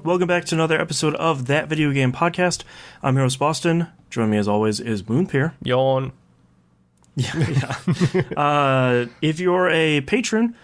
welcome back to another episode of That Video Game Podcast. I'm your host, Boston. Joining me as always is Moonpear. Yawn. Yeah. If you're a patron,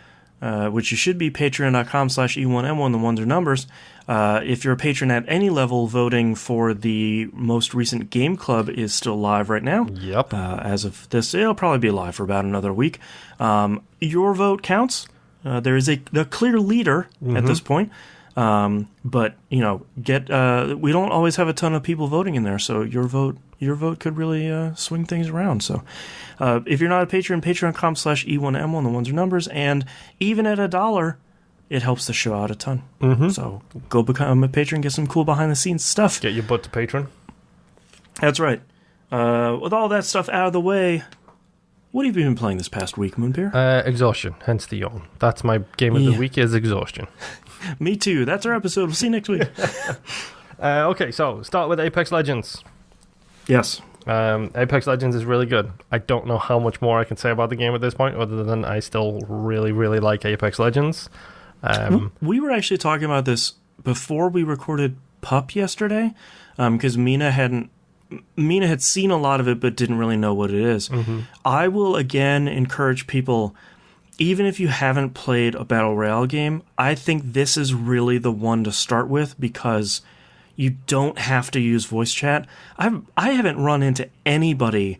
which you should be, patreon.com/E1M1, the ones are numbers. If you're a patron at any level, voting for the most recent Game Club is still live right now. Yep. As of this, it'll probably be live for about another week. Your vote counts. There is a clear leader at this point. But we don't always have a ton of people voting in there, so your vote could really swing things around. So if you're not a patron, patreon.com/E1M1, the ones are numbers, and even at $1, it helps the show out a ton. So go become a patron, get some cool behind the scenes stuff. Get your butt to patron. That's right. With all that stuff out of the way, what have you been playing this past week, Moonpear? Exhaustion, hence the yawn. That's my game of the week, is Exhaustion. Me too. That's our episode. We'll see you next week. Okay, so start with Apex Legends. Yes. Apex Legends is really good. I don't know how much more I can say about the game at this point, other than I still really, really like Apex Legends. We were actually talking about this before we recorded Pup yesterday, because Mina had seen a lot of it but didn't really know what it is. I will again encourage people, even if you haven't played a Battle Royale game, I think this is really the one to start with because you don't have to use voice chat. I haven't run into anybody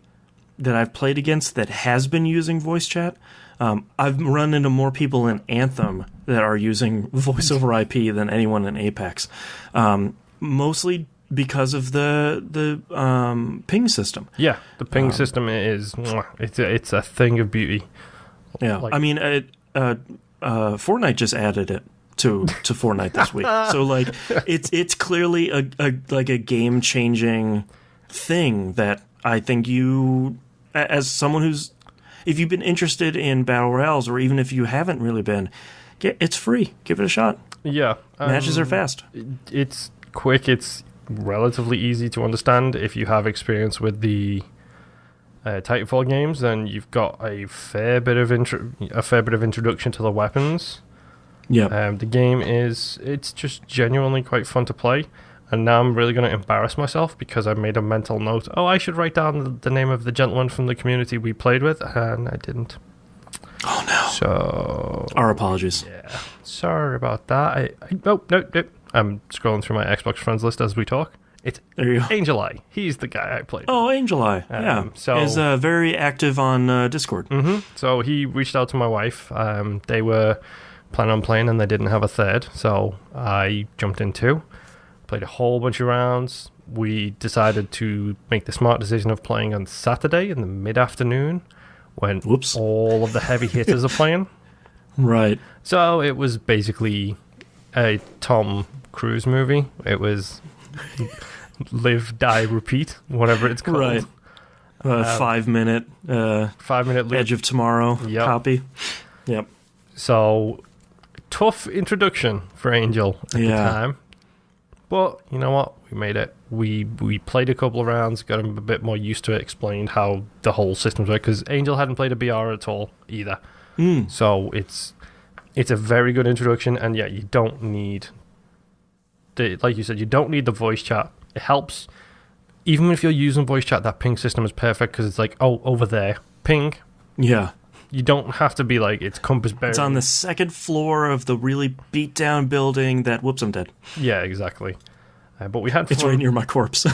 that I've played against that has been using voice chat. I've run into more people in Anthem that are using voice over IP than anyone in Apex. Mostly because of the ping system. Yeah, the ping system is it's a thing of beauty. Yeah, I mean, Fortnite just added it to Fortnite this week, so like it's clearly a game changing thing that I think you, as someone who's, if you've been interested in battle royales or even if you haven't really been, it's free. Give it a shot. Yeah, matches are fast. It's quick. It's relatively easy to understand if you have experience with the Titanfall games. Then you've got a fair bit of introduction to the weapons. Yeah. The game it's just genuinely quite fun to play, and now I'm really going to embarrass myself because I made a mental note. Oh, I should write down the name of the gentleman from the community we played with, and I didn't. Oh no. So our apologies. Yeah. Sorry about that. No. I'm scrolling through my Xbox friends list as we talk. It's Angel Eye. He's the guy I played. Oh, Angel Eye. Yeah. So he's very active on Discord. So he reached out to my wife. They were planning on playing and they didn't have a third, so I jumped in too. Played a whole bunch of rounds. We decided to make the smart decision of playing on Saturday in the mid-afternoon when all of the heavy hitters are playing. Right. So it was basically a Tom Cruise movie. It was live, die, repeat, whatever it's called. Right. 5 minute 5 minute loop. Edge of Tomorrow copy. Yep. So tough introduction for Angel at the time. But you know what? We made it. We played a couple of rounds, got him a bit more used to it, explained how the whole systems work, because Angel hadn't played a BR at all either. So it's a very good introduction, and yeah, you don't need like you said, you don't need the voice chat. It helps. Even if you're using voice chat, that ping system is perfect because it's like, oh, over there, ping. Yeah. You don't have to be like, it's compass bearing. It's on the second floor of the really beat down building that, whoops, I'm dead. Yeah, exactly. But we had fun. It's right near my corpse.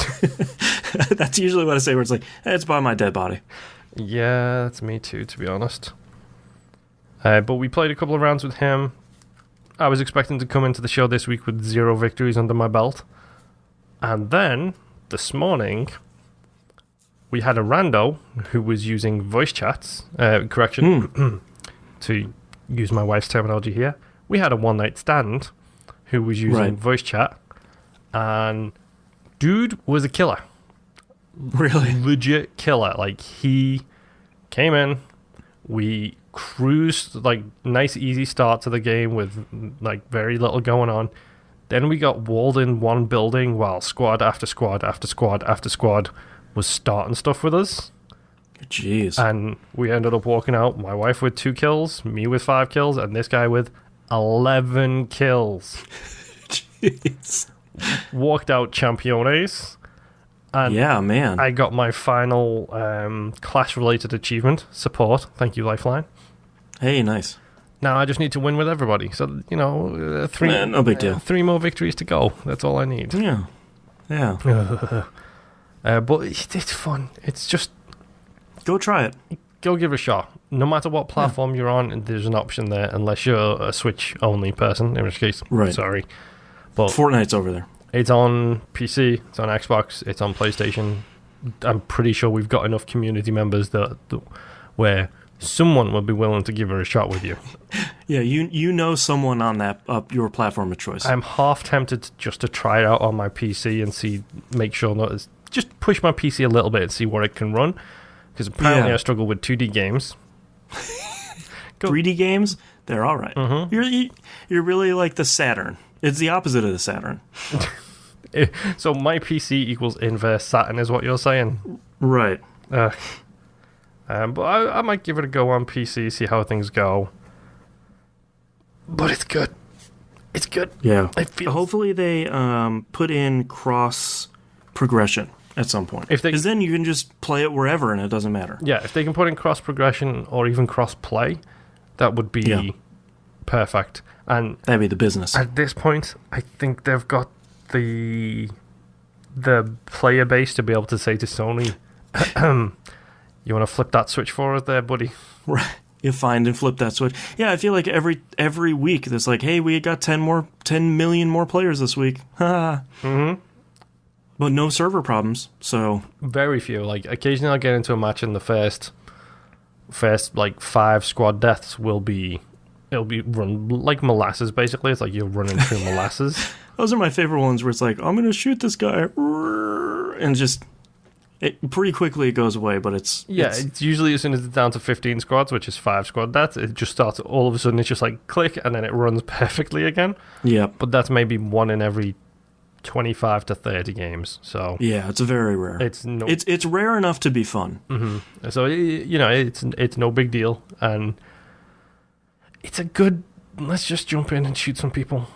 That's usually what I say, where it's like, hey, it's by my dead body. Yeah, that's me too, to be honest. But we played a couple of rounds with him. I was expecting to come into the show this week with 0 victories under my belt. And then, this morning, we had a rando who was using voice chats, to use my wife's terminology here. We had a one-night stand who was using voice chat, and dude was a killer. Really? Legit killer. Like, he came in, we cruised, like, nice easy start to the game with, like, very little going on. Then we got walled in one building while squad after squad after squad after squad was starting stuff with us. Jeez. And we ended up walking out, my wife with 2 kills, me with 5 kills, and this guy with 11 kills. Walked out Championes. And yeah, man. I got my final class-related achievement, support. Thank you, Lifeline. Hey, nice. Now I just need to win with everybody. So, no big deal. 3 more victories to go. That's all I need. Yeah. But it's fun. It's just... Go try it. Go give it a shot. No matter what platform you're on, there's an option there, unless you're a Switch-only person, in which case, sorry. But Fortnite's over there. It's on PC, it's on Xbox, it's on PlayStation. I'm pretty sure we've got enough community members that where someone will be willing to give it a shot with you. Yeah, you know someone on that your platform of choice. I'm half tempted just to try it out on my PC and make sure that just push my PC a little bit and see what it can run. Because apparently I struggle with 2D games. 3D games, they're all right. Mm-hmm. You're really like the Saturn. It's the opposite of the Saturn. So my PC equals inverse Saturn is what you're saying? Right. But I might give it a go on PC, see how things go. But it's good. It's good. Yeah. Hopefully they put in cross progression at some point. Because then you can just play it wherever and it doesn't matter. Yeah, if they can put in cross progression or even cross play, that would be perfect. And that'd be the business. At this point, I think they've got the player base to be able to say to Sony, you want to flip that switch for us there, buddy? Right. You find and flip that switch. Yeah, I feel like every week there's like, hey, we got 10 million more players this week. Mm-hmm. But no server problems, so very few. Like occasionally I'll get into a match and the first like 5 squad deaths it'll be run like molasses basically. It's like you're running through molasses. Those are my favorite ones where it's like, I'm gonna shoot this guy and just pretty quickly it goes away, but it's usually as soon as it's down to 15 squads, which is 5 squad deaths, it just starts all of a sudden it's just like click and then it runs perfectly again. Yeah. But that's maybe 1 in every 25 to 30 games. So yeah, it's very rare. It's rare enough to be fun. Mm-hmm. So it's no big deal, and it's a good. Let's just jump in and shoot some people.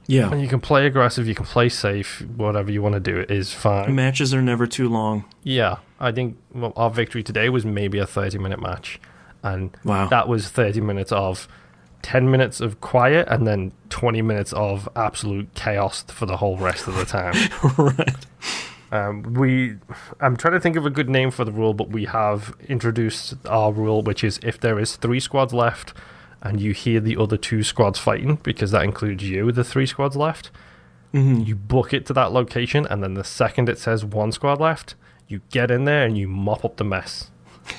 Yeah, and you can play aggressive, you can play safe, whatever you want to do is fine. Matches are never too long. Yeah, I think our victory today was maybe a 30-minute match, and that was 30 minutes of 10 minutes of quiet and then 20 minutes of absolute chaos for the whole rest of the time. Right. I'm trying to think of a good name for the rule, but we have introduced our rule, which is if there is 3 squads left and you hear the other 2 squads fighting, because that includes you, the 3 squads left, you book it to that location, and then the second it says 1 squad left, you get in there and you mop up the mess.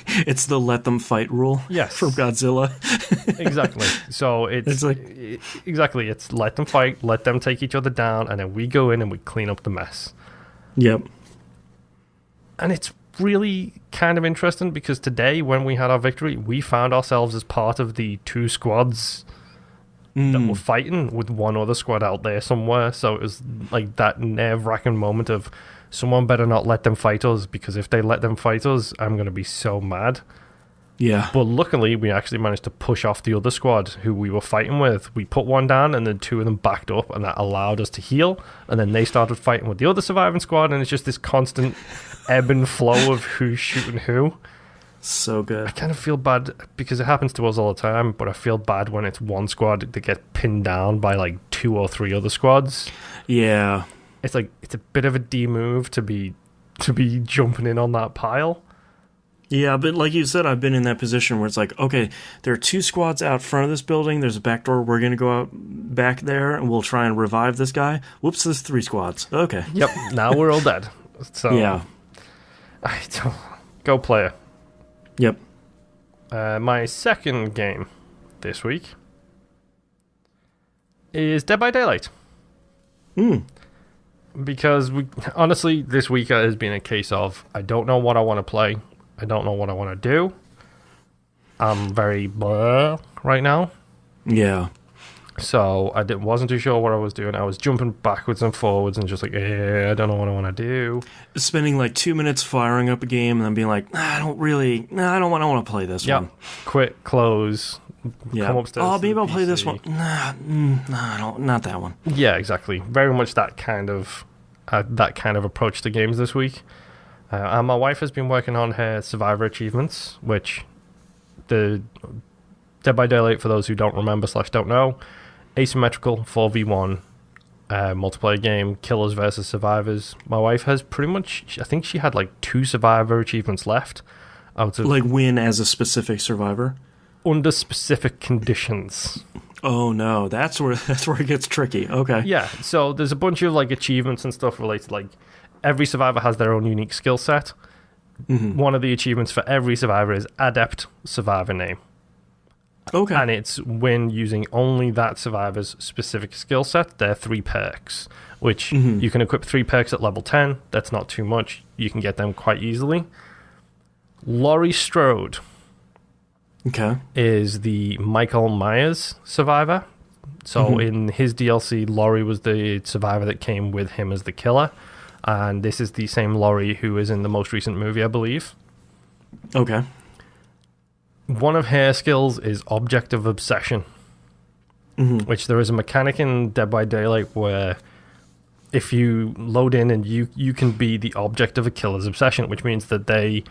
It's the let them fight rule. Yes. For Godzilla. Exactly. So it's let them fight, let them take each other down, and then we go in and we clean up the mess. Yep. And it's really kind of interesting because today, when we had our victory, we found ourselves as part of the 2 squads that were fighting with 1 other squad out there somewhere. So it was like that nerve-wracking moment of someone better not let them fight us, because if they let them fight us, I'm going to be so mad. Yeah. But luckily, we actually managed to push off the other squad who we were fighting with. We put 1 down, and then 2 of them backed up, and that allowed us to heal. And then they started fighting with the other surviving squad, and it's just this constant ebb and flow of who's shooting who. So good. I kind of feel bad, because it happens to us all the time, but I feel bad when it's 1 squad that get pinned down by like 2 or 3 other squads. Yeah. It's like it's a bit of a D move to be jumping in on that pile. Yeah, but like you said, I've been in that position where it's like, okay, there are 2 squads out front of this building. There's a back door. We're going to go out back there, and we'll try and revive this guy. Whoops, there's 3 squads. Okay. Yep, now we're all dead. So yeah. Go player. Yep. My second game this week is Dead by Daylight. Because honestly, this week has been a case of I don't know what I want to play. I don't know what I want to do. I'm very blah right now. Yeah. So I wasn't too sure what I was doing. I was jumping backwards and forwards and just like, I don't know what I want to do. Spending like 2 minutes firing up a game and then being like, I don't want to play this one. Quit, close, come upstairs. Oh, maybe I'll play this one. Nah, I don't, not that one. Yeah, exactly. Very much that kind of approach to games this week. And my wife has been working on her Survivor achievements, which the Dead by Daylight, for those who don't remember / don't know, asymmetrical 4v1 multiplayer game, killers versus survivors. My wife has pretty much, I think she had like 2 Survivor achievements left out of, like, win as a specific survivor under specific conditions. Oh no, that's where it gets tricky. Okay. Yeah, so there's a bunch of like achievements and stuff related, like every survivor has their own unique skill set. One of the achievements for every survivor is Adept Survivor Name. Okay. And it's win using only that survivor's specific skill set. They're 3 perks, which you can equip 3 perks at level 10. That's not too much. You can get them quite easily. Laurie Strode is the Michael Myers survivor. So in his DLC, Laurie was the survivor that came with him as the killer. And this is the same Laurie who is in the most recent movie, I believe. Okay. One of her skills is Object of Obsession, which there is a mechanic in Dead by Daylight where if you load in and you can be the object of a killer's obsession, which means that they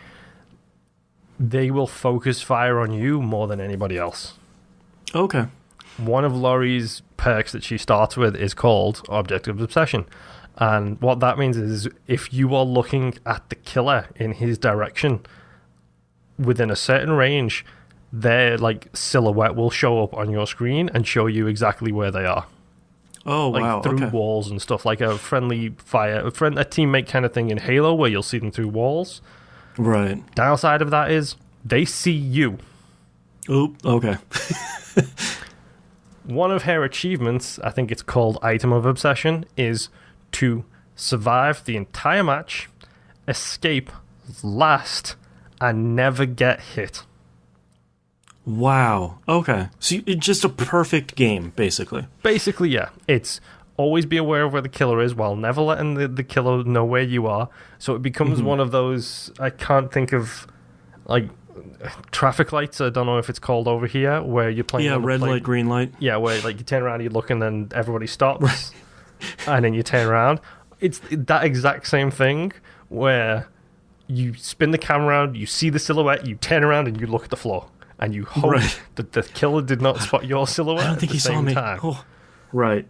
will focus fire on you more than anybody else. Okay. One of Laurie's perks that she starts with is called Object of Obsession. And what that means is if you are looking at the killer in his direction within a certain range, their like silhouette will show up on your screen and show you exactly where they are. Oh, like, wow. Through walls and stuff, like a friendly fire, a teammate kind of thing in Halo where you'll see them through walls. Right. Downside of that is they see you. Oop, okay. One of her achievements, I think it's called Item of Obsession, is to survive the entire match, escape last, and never get hit. Wow. Okay. So it's just a perfect game, basically. Basically, yeah. It's always be aware of where the killer is while never letting the killer know where you are. So it becomes one of those, I can't think of, like, traffic lights, I don't know if it's called over here, where you're playing... Yeah, red light, green light. Yeah, where like you turn around, you look, and then everybody stops. And then you turn around. It's that exact same thing where you spin the camera around, you see the silhouette, you turn around, and you look at the floor. And you hope that the killer did not spot your silhouette. I don't think he saw me. Oh. Right.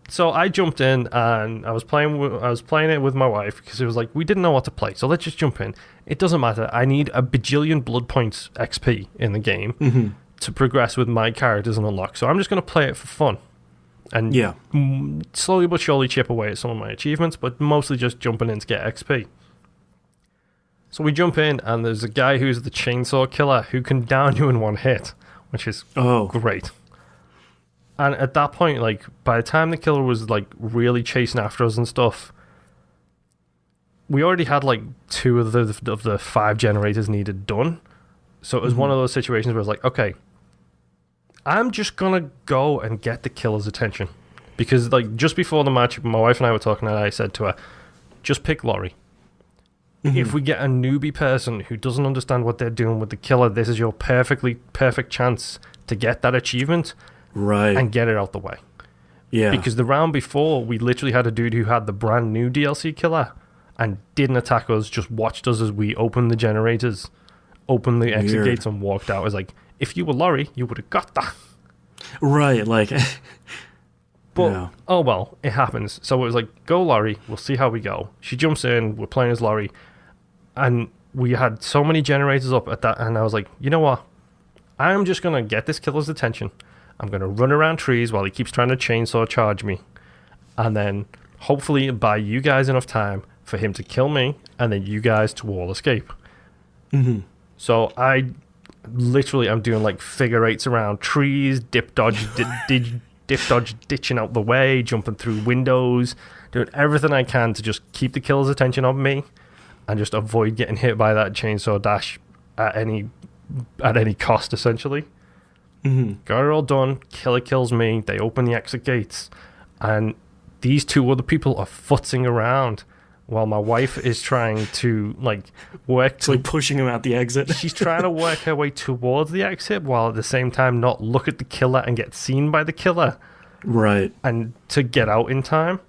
So I jumped in and I was playing it with my wife because it was like we didn't know what to play. So let's just jump in. It doesn't matter. I need a bajillion blood points XP in the game to progress with my characters and unlock. So I'm just going to play it for fun. And slowly but surely chip away at some of my achievements, but mostly just jumping in to get XP. So we jump in, and there's a guy who's the chainsaw killer who can down you in one hit, which is great. And at that point, like, by the time the killer was, like, really chasing after us and stuff, we already had, like, 2 of the 5 generators needed done. So it was one of those situations where it's like, okay, I'm just gonna go and get the killer's attention. Because, like, just before the match, my wife and I were talking, and I said to her, just pick Laurie. If we get a newbie person who doesn't understand what they're doing with the killer, this is your perfect chance to get that achievement and get it out the way. Yeah. Because the round before, we literally had a dude who had the brand new DLC killer and didn't attack us, just watched us as we opened the generators, opened the exit gates, and walked out. It was like, if you were Laurie, you would have got that. Right, like... But, oh well, it happens. So it was like, go Laurie, we'll see how we go. She jumps in, we're playing as Laurie, and we had so many generators up at that, and I was like, you know what? I'm just going to get this killer's attention. I'm going to run around trees while he keeps trying to chainsaw charge me. And then, hopefully, buy you guys enough time for him to kill me, and then you guys to all escape. So I'm doing like figure 8s around trees, dip dodge, ditching out the way, jumping through windows, doing everything I can to just keep the killer's attention on me and just avoid getting hit by that chainsaw dash at any cost, essentially. Got it all done. Killer kills me. They open the exit gates. And these two other people are futzing around while my wife is trying to, like, work... It's like pushing him out the exit. She's trying to work her way towards the exit while at the same time not look at the killer and get seen by the killer. Right. And to get out in time.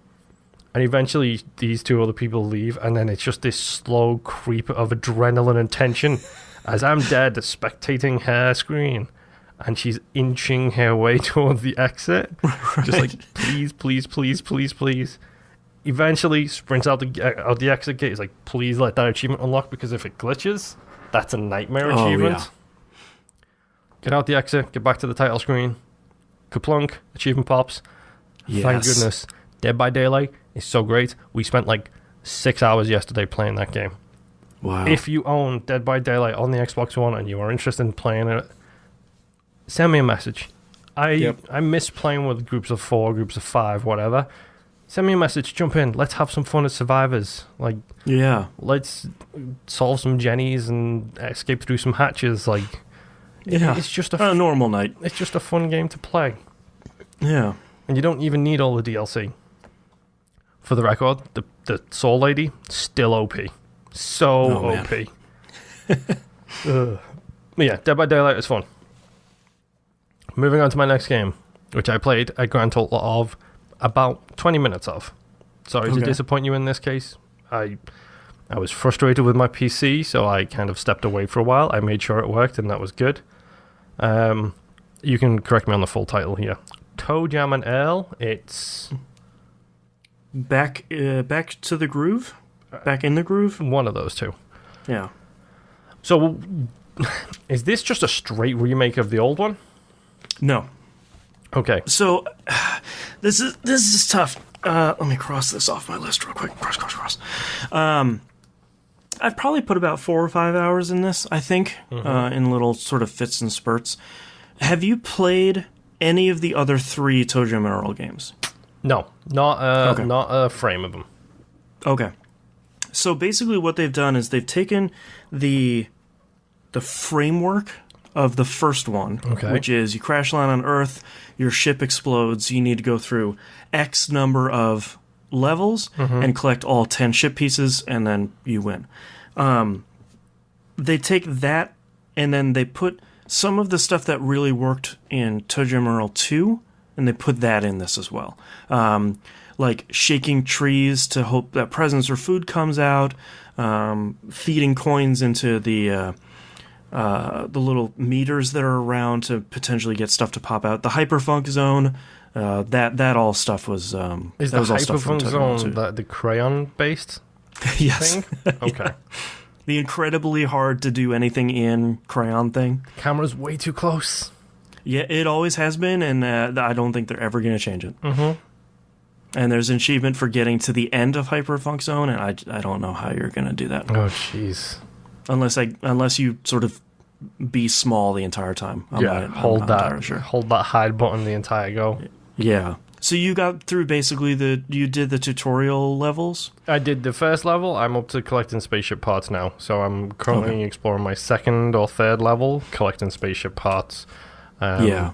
And eventually these two other people leave, and then it's just this slow creep of adrenaline and tension as I'm dead spectating her screen. And she's inching her way towards the exit. Right. Just like, please, please, please, please, please. Eventually sprints out the exit gate. He's like, please let that achievement unlock, because if it glitches, that's a nightmare achievement. Yeah. Get out the exit, get back to the title screen. Kaplunk, achievement pops. Yes. Thank goodness. Dead by Daylight is so great. We spent like 6 hours yesterday playing that game. Wow. If you own Dead by Daylight on the Xbox One and you are interested in playing it, send me a message. I miss playing with groups of 4, groups of 5, whatever. Send me a message, jump in, let's have some fun as survivors. Like, yeah, let's solve some jennies and escape through some hatches. Like, yeah, it's just a normal night. It's just a fun game to play. Yeah. And you don't even need all the DLC. For the record, the Soul Lady, still OP. So OP. But yeah, Dead by Daylight is fun. Moving on to my next game, which I played a grand total of about 20 minutes of. Sorry to disappoint you in this case. I was frustrated with my PC, so I kind of stepped away for a while. I made sure it worked, and that was good. You can correct me on the full title here. ToeJam and Earl. It's back to the groove. Back in the groove. One of those two. Yeah. So, is this just a straight remake of the old one? No. Okay. So, this is tough. Let me cross this off my list real quick. Cross. I've probably put about 4 or 5 hours in this, I think, in little sort of fits and spurts. Have you played any of the other 3 ToeJam and Earl games? No, not a frame of them. Okay. So basically what they've done is they've taken the framework of the first one, which is you crash land on Earth, your ship explodes, you need to go through X number of levels and collect all 10 ship pieces, and then you win. They take that, and then they put some of the stuff that really worked in ToeJam Earl 2, and they put that in this as well. Like shaking trees to hope that presents or food comes out, feeding coins into the little meters that are around to potentially get stuff to pop out. The hyperfunk zone, that all stuff was. Is the hyperfunk zone the crayon based? Yes. Thing? Okay. The incredibly hard to do anything in crayon thing. Camera's way too close. Yeah, it always has been, and I don't think they're ever going to change it. And there's an achievement for getting to the end of hyperfunk zone, and I don't know how you're going to do that. Oh, jeez. Unless you sort of be small the entire time. Hold that hide button the entire go. Yeah. So you got through basically you did the tutorial levels? I did the first level. I'm up to collecting spaceship parts now. So I'm currently exploring my second or third level, collecting spaceship parts. I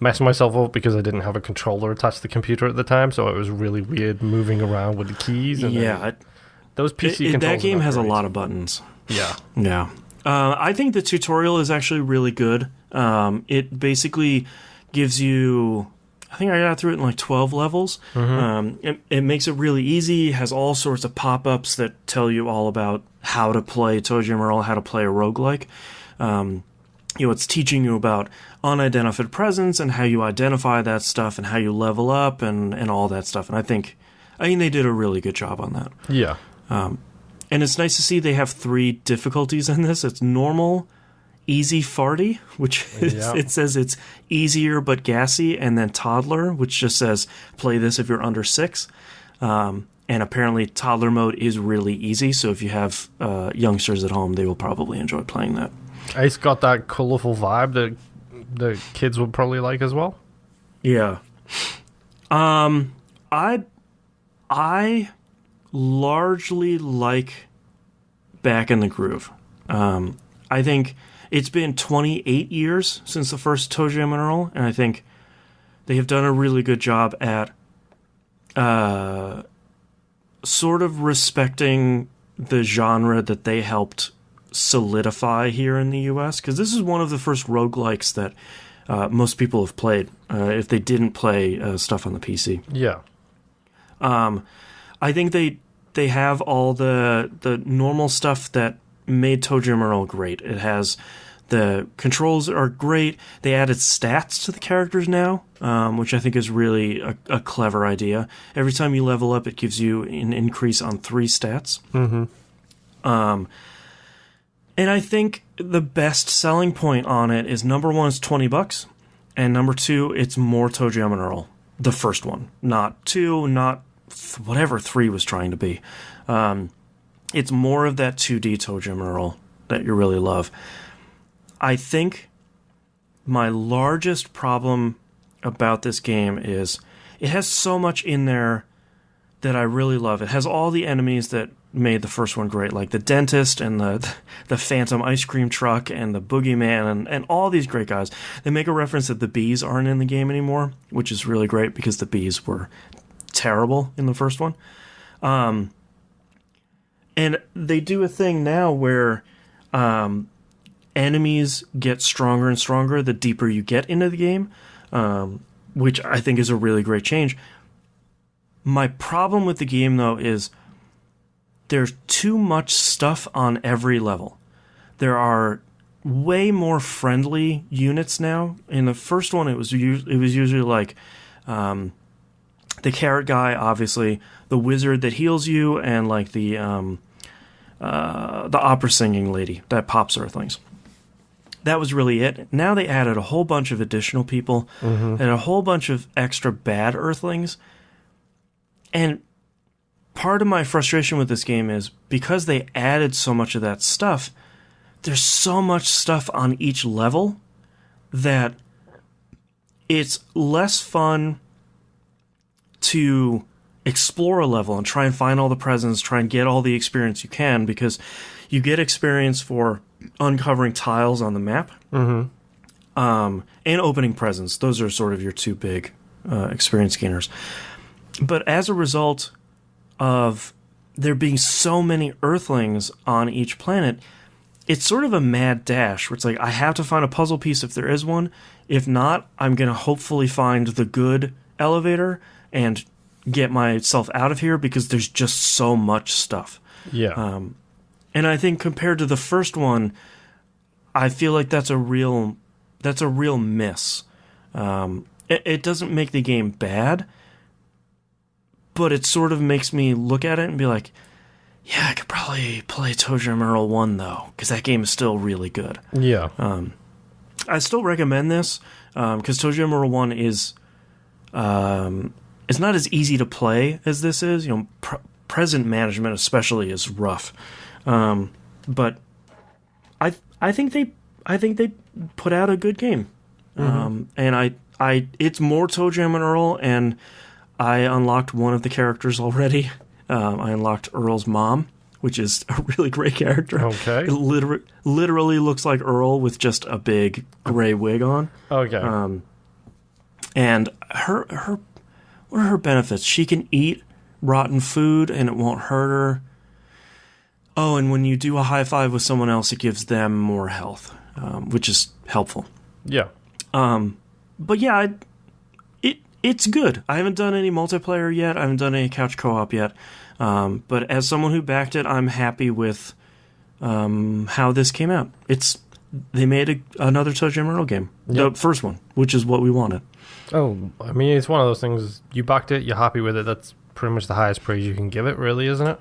messed myself up because I didn't have a controller attached to the computer at the time, so it was really weird moving around with the keys. And those PC controllers. That game has a lot of buttons. Yeah. Yeah. I think the tutorial is actually really good. It basically gives you... I think I got through it in like 12 levels. It makes it really easy. It has all sorts of pop-ups that tell you all about how to play ToeJam Earl, how to play a roguelike. It's teaching you about unidentified presence and how you identify that stuff and how you level up and all that stuff. And I think they did a really good job on that. Yeah. And it's nice to see they have 3 difficulties in this. It's normal, easy, farty, which it says it's easier but gassy, and then toddler, which just says play this if you're under 6. And apparently toddler mode is really easy, so if you have youngsters at home, they will probably enjoy playing that. It's got that colorful vibe that the kids would probably like as well. Yeah. I largely like Back in the Groove. I think it's been 28 years since the first ToeJam and Earl, and I think they have done a really good job at sort of respecting the genre that they helped solidify here in the US, because this is one of the first roguelikes that most people have played if they didn't play stuff on the PC. Yeah. I think they have all the normal stuff that made ToeJam and Earl great. It has the controls are great. They added stats to the characters now, which I think is really a clever idea. Every time you level up, it gives you an increase on 3 stats. Mm-hmm. And I think the best selling point on it is, number one, it's $20, and number two, it's more ToeJam and Earl. The first one, not 2, not whatever 3 was trying to be. It's more of that 2D ToeJam and Earl that you really love. I think my largest problem about this game is it has so much in there that I really love. It has all the enemies that made the first one great, like the dentist and the phantom ice cream truck and the boogeyman and all these great guys. They make a reference that the bees aren't in the game anymore, which is really great because the bees were terrible in the first one. And they do a thing now where enemies get stronger and stronger the deeper you get into the game, which I think is a really great change. My problem with the game, though, is there's too much stuff on every level. There are way more friendly units now. In the first one, it was usually like the carrot guy, obviously, the wizard that heals you, and like the opera singing lady that pops earthlings. That was really it. Now they added a whole bunch of additional people and a whole bunch of extra bad earthlings. And part of my frustration with this game is because they added so much of that stuff, there's so much stuff on each level that it's less fun to explore a level and try and find all the presents, try and get all the experience you can, because you get experience for uncovering tiles on the map and opening presents. Those are sort of your 2 big experience gainers. But as a result of there being so many Earthlings on each planet, it's sort of a mad dash where it's like, I have to find a puzzle piece if there is one. If not, I'm going to hopefully find the good elevator and get myself out of here because there's just so much stuff. Yeah. And I think compared to the first one, I feel like that's a real miss. It doesn't make the game bad, but it sort of makes me look at it and be like, yeah, I could probably play ToeJam and Earl 1, though, because that game is still really good. Yeah. I still recommend this, because ToeJam and Earl 1 is it's not as easy to play as this is. You know, present management especially is rough. But I think they put out a good game. And it's more ToeJam and Earl, and I unlocked one of the characters already. I unlocked Earl's mom, which is a really great character. Okay. It literally looks like Earl with just a big gray wig on. Okay. And her what are her benefits? She can eat rotten food and it won't hurt her. Oh, and when you do a high five with someone else, it gives them more health, which is helpful. Yeah. But yeah, it's good. I haven't done any multiplayer yet. I haven't done any couch co-op yet. But as someone who backed it, I'm happy with how this came out. They made another ToeJam and Earl game. Yep. The first one, which is what we wanted. Oh, I mean, it's one of those things. You backed it, you're happy with it. That's pretty much the highest praise you can give it, really, isn't it?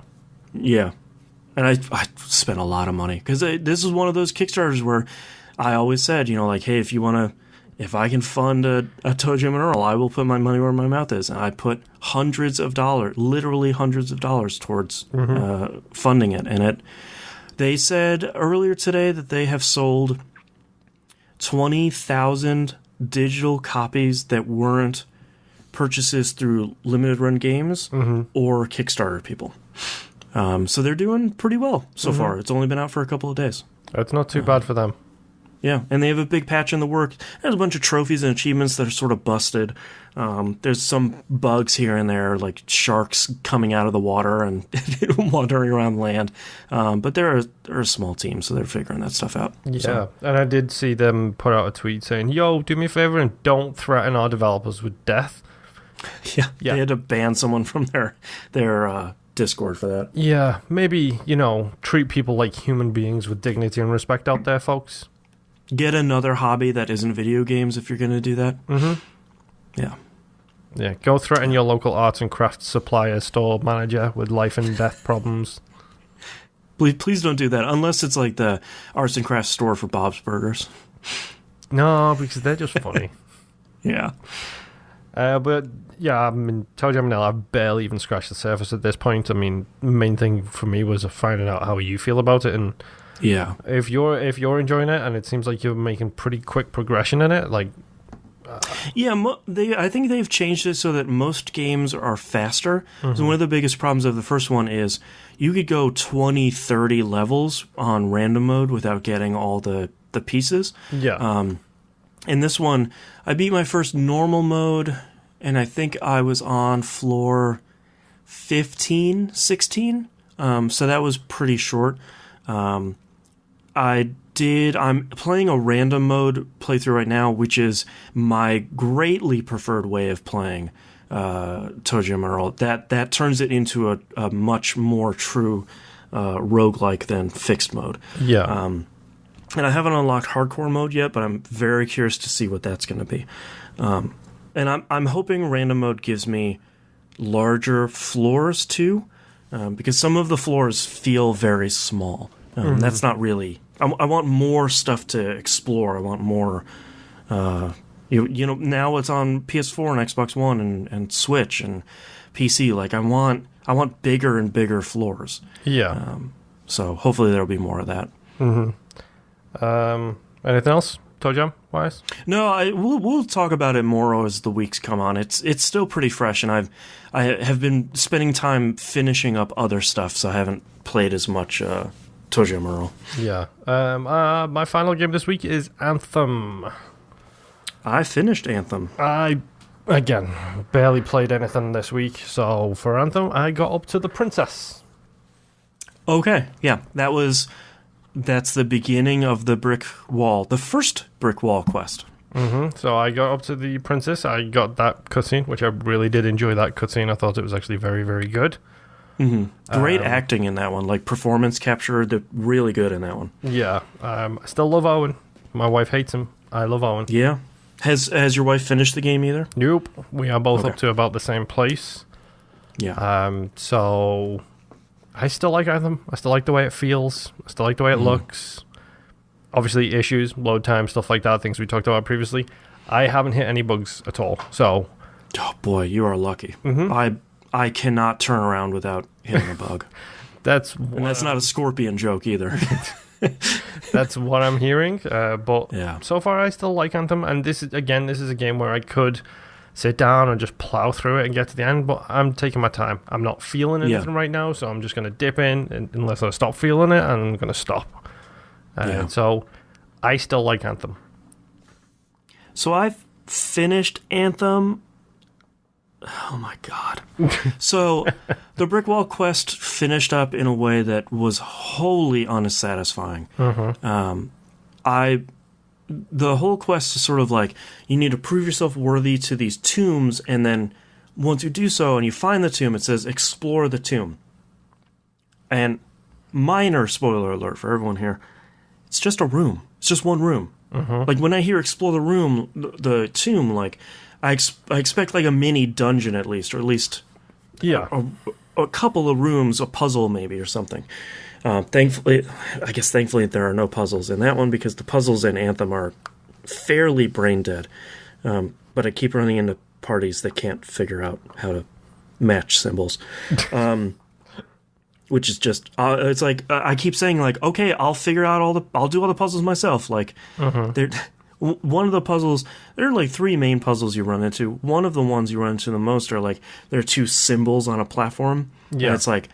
Yeah. And I spent a lot of money because this is one of those Kickstarters where I always said, like, hey, if I can fund a ToeJam and Earl, I will put my money where my mouth is. And I put literally hundreds of dollars towards funding it. And they said earlier today that they have sold 20,000 digital copies that weren't purchases through limited run games or Kickstarter people. So they're doing pretty well so far. It's only been out for a couple of days. It's not too bad for them. Yeah, and they have a big patch in the work. There's a bunch of trophies and achievements that are sort of busted. There's some bugs here and there, like sharks coming out of the water and wandering around land. But they're a small team, so they're figuring that stuff out. Yeah, so. And I did see them put out a tweet saying, "Yo, do me a favor and don't threaten our developers with death." Yeah, they had to ban someone from their Discord for that. Yeah, maybe, treat people like human beings with dignity and respect out there, folks. Get another hobby that isn't video games if you're going to do that. Mm-hmm. Yeah. Yeah, go threaten your local arts and crafts supplier store manager with life and death problems. Please don't do that, unless it's like the arts and crafts store for Bob's Burgers. No, because they're just funny. Yeah. But, yeah, I mean, ToeJam now, I've barely even scratched the surface at this point. I mean, the main thing for me was finding out how you feel about it, and yeah, if you're enjoying it, and it seems like you're making pretty quick progression in it, like I think they've changed it so that most games are faster. So one of the biggest problems of the first one is you could go 20, 30 levels on random mode without getting all the pieces. Yeah. In this one, I beat my first normal mode, and I think I was on floor 15, 16. So that was pretty short. I'm playing a random mode playthrough right now, which is my greatly preferred way of playing ToeJam Earl. That turns it into a much more true roguelike than fixed mode. Yeah. And I haven't unlocked hardcore mode yet, but I'm very curious to see what that's going to be. And I'm hoping random mode gives me larger floors too, because some of the floors feel very small. That's not really... I want more stuff to explore. I want more... now it's on PS4 and Xbox One and Switch and PC. Like, I want bigger and bigger floors. Yeah. So hopefully there'll be more of that. Mm-hmm. Anything else, ToeJam wise? No, we'll talk about it more as the weeks come on. It's still pretty fresh, and I have been spending time finishing up other stuff, so I haven't played as much ToeJam Earl. Yeah. My final game this week is Anthem. I finished Anthem. I, again, barely played anything this week, so for Anthem, I got up to the princess. Okay, yeah, that's the beginning of the brick wall, the first brick wall quest. Mm-hmm. So I got up to the princess. I got that cutscene, which I really did enjoy that cutscene. I thought it was actually very, very good. Mm-hmm. Great acting in that one, like performance capture. They're really good in that one. Yeah, I still love Owen. My wife hates him. I love Owen. Yeah. Has your wife finished the game either? Nope. We are both up to about the same place. Yeah. So I still like Anthem. I still like the way it feels. I still like the way it looks. Obviously, issues, load time, stuff like that, things we talked about previously. I haven't hit any bugs at all. So, oh boy, you are lucky. Mm-hmm. I cannot turn around without hitting a bug. That's not a scorpion joke either. That's what I'm hearing. But yeah. So far, I still like Anthem. And this is a game where I could sit down and just plow through it and get to the end. But I'm taking my time. I'm not feeling anything right now, so I'm just going to dip in unless I stop feeling it, and I'm going to stop. So I still like Anthem. So I've finished Anthem. Oh my god. So the brick wall quest finished up in a way that was wholly unsatisfying. The whole quest is sort of like, you need to prove yourself worthy to these tombs, and then once you do so and you find the tomb, it says explore the tomb. And minor spoiler alert for everyone here, it's just a room. It's just one room. Like, when I hear explore the room, the tomb, like, I expect like a mini dungeon at least, or at least a couple of rooms, a puzzle maybe or something. Thankfully there are no puzzles in that one, because the puzzles in Anthem are fairly brain dead. But I keep running into parties that can't figure out how to match symbols. Which is just, it's like, I keep saying, like, okay, I'll do all the puzzles myself. Like, one of the puzzles, there are like three main puzzles you run into. One of the ones you run into the most are like, there are two symbols on a platform. Yeah. And it's like,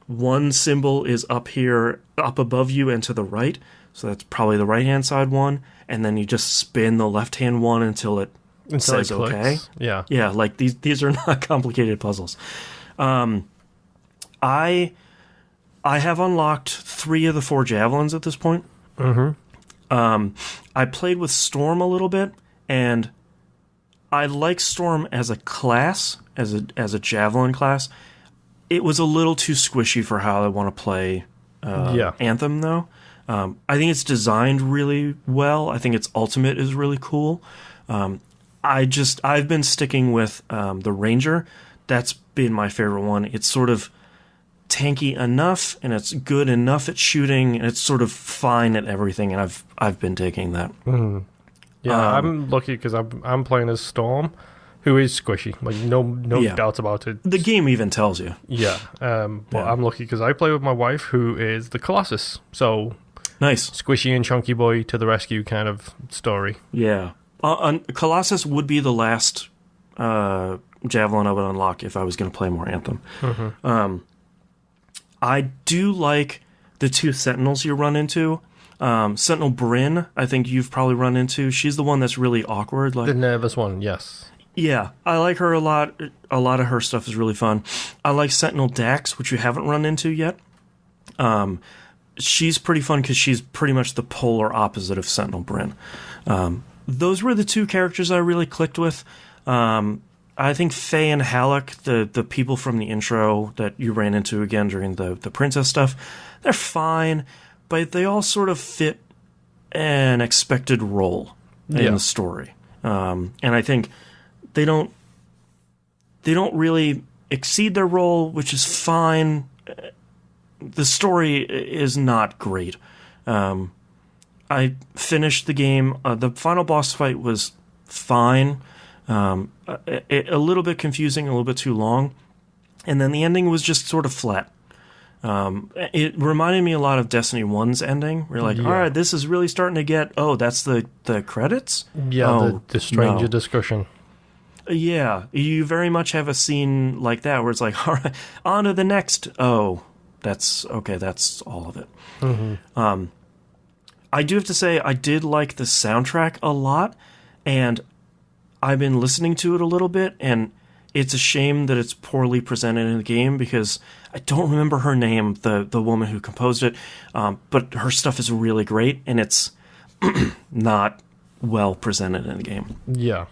one symbol is up here, up above you and to the right. So that's probably the right-hand side one. And then you just spin the left-hand one until it says okay. Yeah. Yeah, like these are not complicated puzzles. I have unlocked 3 of the 4 javelins at this point. I played with Storm a little bit, and I like Storm as a class, as a javelin class. It was a little too squishy for how I want to play Anthem, though. I think it's designed really well. I think its ultimate is really cool. I've been sticking with the Ranger. That's been my favorite one. It's sort of tanky enough, and it's good enough at shooting, and it's sort of fine at everything, and I've been taking that. Yeah, I'm lucky because I'm playing as Storm, who is squishy. Like, no doubts about it. The game even tells you. Yeah, but I'm lucky because I play with my wife, who is the Colossus. So nice, squishy and chunky boy to the rescue kind of story. Yeah, Colossus would be the last javelin I would unlock if I was going to play more Anthem. I do like the 2 Sentinels you run into. Sentinel Bryn, I think you've probably run into. She's the one that's really awkward. Like the nervous one, yes. Yeah, I like her a lot. A lot of her stuff is really fun. I like Sentinel Dax, which you haven't run into yet. She's pretty fun because she's pretty much the polar opposite of Sentinel Bryn. Those were the 2 characters I really clicked with. I think Faye and Halleck, the people from the intro that you ran into again during the princess stuff, they're fine, but they all sort of fit an expected role in the story. And I think they don't really exceed their role, which is fine. The story is not great. I finished the game. The final boss fight was fine. A little bit confusing, a little bit too long. And then the ending was just sort of flat. It reminded me a lot of Destiny 1's ending. We're like, all right, this is really starting to get, that's the credits? Yeah, the stranger discussion. Yeah, you very much have a scene like that where it's like, all right, on to the next. Oh, that's okay, that's all of it. I do have to say, I did like the soundtrack a lot, and I've been listening to it a little bit, and it's a shame that it's poorly presented in the game because I don't remember her name, the woman who composed it, but her stuff is really great, and it's not well presented in the game. Yeah.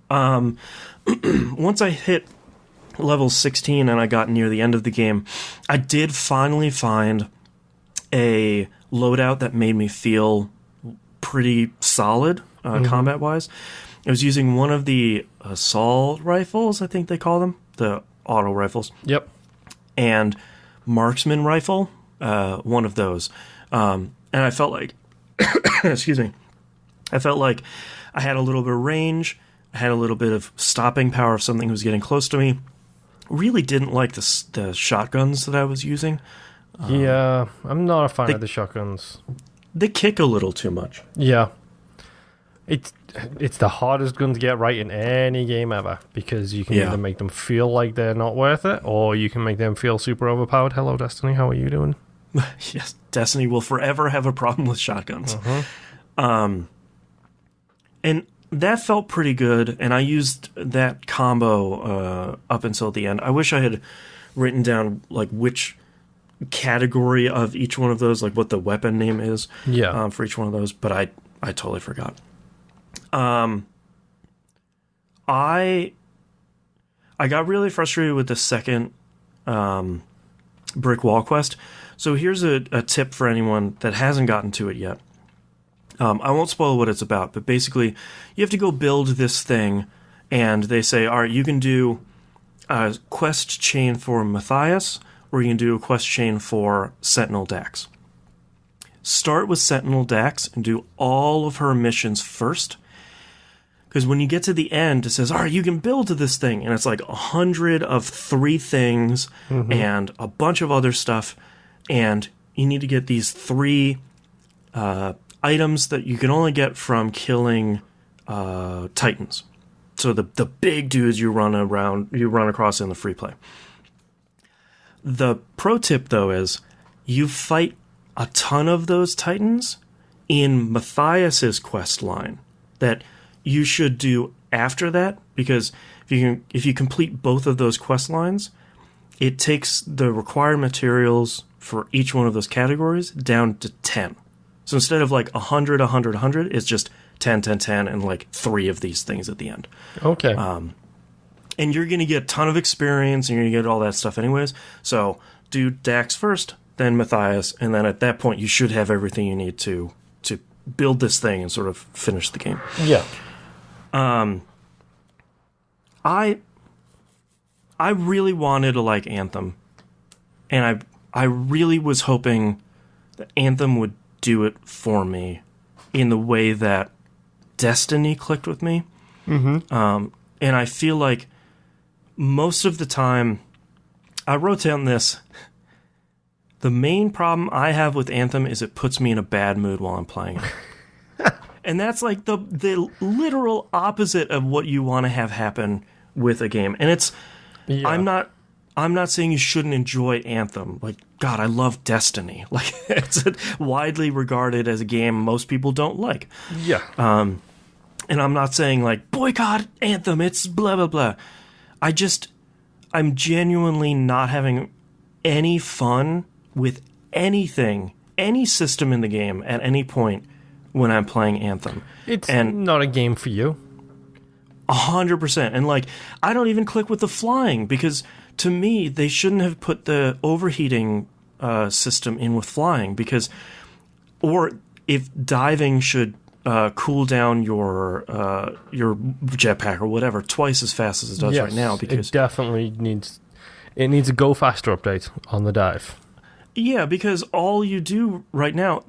Once I hit level 16 and I got near the end of the game, I did finally find a loadout that made me feel pretty solid combat-wise. I was using one of the assault rifles, I think they call them, the auto rifles. Yep. And marksman rifle, one of those. And I felt like, excuse me, I felt like I had a little bit of range, I had a little bit of stopping power if something was getting close to me. Really didn't like the shotguns that I was using. Yeah, I'm not a fan of the shotguns. They kick a little too much. Yeah. It's the hardest gun to get right in any game ever because you can either make them feel like they're not worth it or you can make them feel super overpowered. Hello, Destiny. How are you doing? Yes, Destiny will forever have a problem with shotguns. And that felt pretty good, and I used that combo up until the end. I wish I had written down like which category of each one of those, like what the weapon name is for each one of those, but I totally forgot. I got really frustrated with the second brick wall quest. So here's a tip for anyone that hasn't gotten to it yet. I won't spoil what it's about, but basically you have to go build this thing, and they say, all right, you can do a quest chain for Matthias, or you can do a quest chain for Sentinel Dax. Start with Sentinel Dax and do all of her missions first. Because when you get to the end, it says, all right, you can build to this thing. And it's like 100 of 3 things and a bunch of other stuff. And you need to get these 3 items that you can only get from killing Titans. So the big dudes you run across in the free play. The pro tip, though, is you fight a ton of those titans in Matthias's quest line that you should do after that, because if you complete both of those quest lines, it takes the required materials for each one of those categories down to 10. So instead of like 100, 100, 100, it's just 10, 10, 10, and like 3 of these things at the end. Okay. And you're going to get a ton of experience, and you're going to get all that stuff anyways. So do Dax first, then Matthias, and then at that point you should have everything you need to build this thing and sort of finish the game. Yeah. I really wanted to like Anthem, and I really was hoping that Anthem would do it for me in the way that Destiny clicked with me. Mm-hmm. And I feel like most of the time, I wrote down this. The main problem I have with Anthem is it puts me in a bad mood while I'm playing it. And that's like the literal opposite of what you want to have happen with a game. And it's I'm not saying you shouldn't enjoy Anthem. Like, God, I love Destiny. Like, it's widely regarded as a game most people don't like. Yeah. And I'm not saying, like, boycott Anthem, it's blah, blah, blah. I'm genuinely not having any fun with anything, any system in the game at any point when I'm playing Anthem. It's not a game for you. 100%. And, like, I don't even click with the flying, because to me, they shouldn't have put the overheating system in with flying, or if diving should cool down your jetpack or whatever twice as fast as it does right now, because it definitely needs a go faster update on the dive. Yeah, because all you do right now,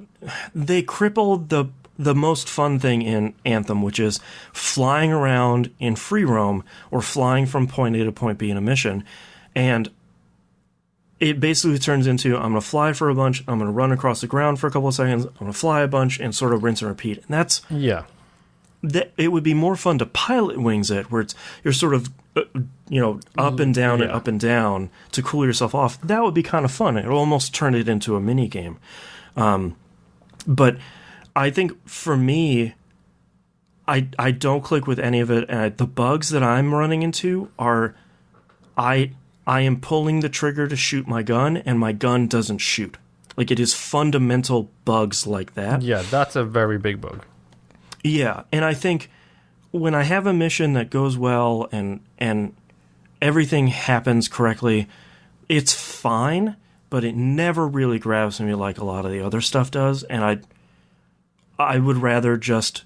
they crippled the most fun thing in Anthem, which is flying around in free roam or flying from point A to point B in a mission. And it basically turns into, I'm going to fly for a bunch, I'm going to run across the ground for a couple of seconds, I'm going to fly a bunch, and sort of rinse and repeat. And that's... Yeah. It would be more fun to pilot wings it, where you're sort of, up and down and up and down to cool yourself off. That would be kind of fun. It would almost turn it into a mini game. But I think for me, I don't click with any of it. And the bugs that I'm running into are, I am pulling the trigger to shoot my gun, and my gun doesn't shoot. Like, it is fundamental bugs like that. Yeah, that's a very big bug. Yeah, and I think when I have a mission that goes well and everything happens correctly, it's fine, but it never really grabs me like a lot of the other stuff does, and I would rather just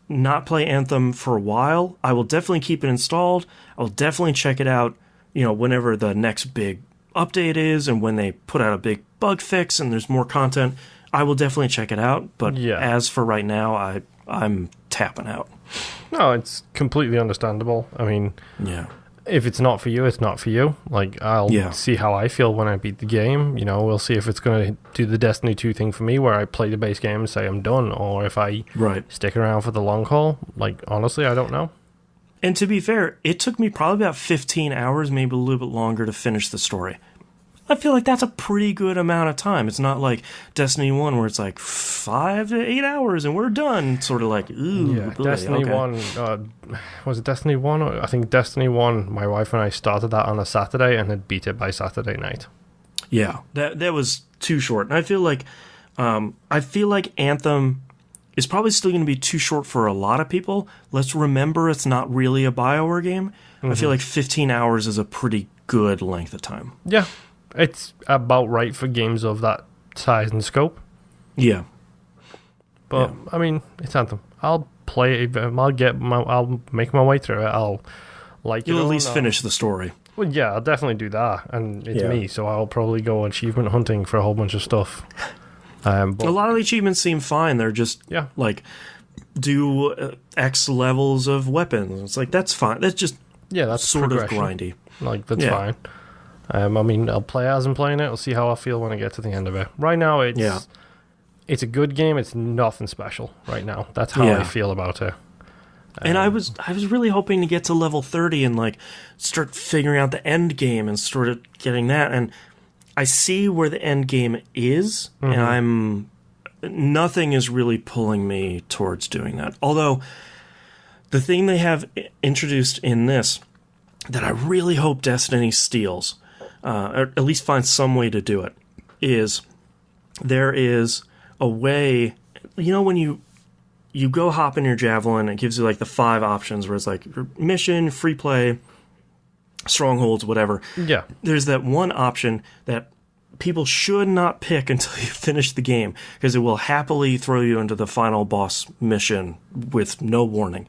not play Anthem for a while. I will definitely keep it installed. I will definitely check it out, whenever the next big update is, and when they put out a big bug fix and there's more content, I will definitely check it out. But as for right now, I'm tapping out. No, it's completely understandable. I mean, if it's not for you, it's not for you. Like, I'll see how I feel when I beat the game. We'll see if it's going to do the Destiny 2 thing for me, where I play the base game and say I'm done, or if I stick around for the long haul. Like, honestly, I don't know. And to be fair, it took me probably about 15 hours, maybe a little bit longer, to finish the story. I feel like that's a pretty good amount of time. It's not like Destiny 1 where it's like 5 to 8 hours and we're done. Sort of like, ooh. Yeah, boy, Destiny 1, was it Destiny 1? I think Destiny 1, my wife and I started that on a Saturday and had beat it by Saturday night. Yeah, that was too short. And I feel like Anthem is probably still going to be too short for a lot of people. Let's remember it's not really a BioWare game. Mm-hmm. I feel like 15 hours is a pretty good length of time. Yeah. It's about right for games of that size and scope. Yeah. But, I mean, it's Anthem. I'll play it. I'll make my way through it. You'll at least finish the story. Well, yeah, I'll definitely do that. And it's me, so I'll probably go achievement hunting for a whole bunch of stuff. But a lot of the achievements seem fine. They're just, like, do X levels of weapons. It's like, that's fine. That's just that's sort of grindy. Like, that's fine. I mean, I'll play as I'm playing it. I'll see how I feel when I get to the end of it. Right now, it's a good game. It's nothing special right now. That's how I feel about it. And I was really hoping to get to level 30 and like start figuring out the end game and sort of getting that. And I see where the end game is, and nothing is really pulling me towards doing that. Although the thing they have introduced in this that I really hope Destiny steals, or at least finds some way to do it, is there is a way, when you go hop in your Javelin, it gives you like the 5 options where it's like mission, free play, strongholds, whatever. Yeah. There's that one option that people should not pick until you finish the game, because it will happily throw you into the final boss mission with no warning.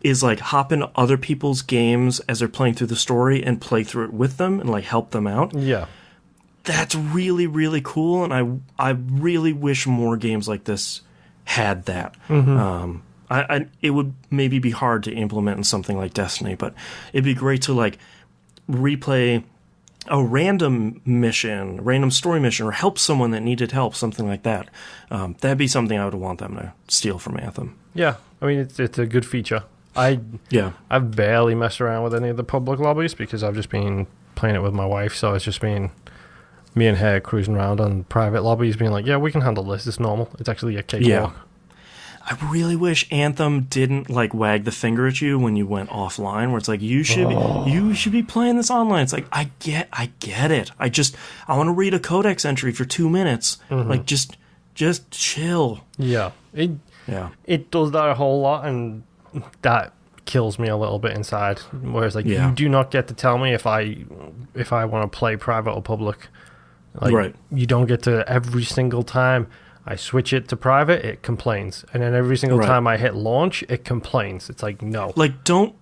Is like hop into other people's games as they're playing through the story and play through it with them and like help them out. Yeah. That's really, really cool, and I really wish more games like this had that. It would maybe be hard to implement in something like Destiny, but it'd be great to like replay a random mission, random story mission, or help someone that needed help, something like that. That'd be something I would want them to steal from Anthem. Yeah, I mean, it's a good feature. I've barely messed around with any of the public lobbies because I've just been playing it with my wife, so it's just been me and her cruising around on private lobbies being like, yeah, we can handle this, it's normal. It's actually a cakewalk. Yeah. I really wish Anthem didn't like wag the finger at you when you went offline, where it's like you should be playing this online. It's like I get it. I want to read a codex entry for 2 minutes. Like just chill. Yeah. It does that a whole lot, and that kills me a little bit inside. Whereas like you do not get to tell me if I want to play private or public. Like, right. You don't get to every single time I switch it to private, it complains. And then every single time I hit launch, it complains. It's like, no. Like, don't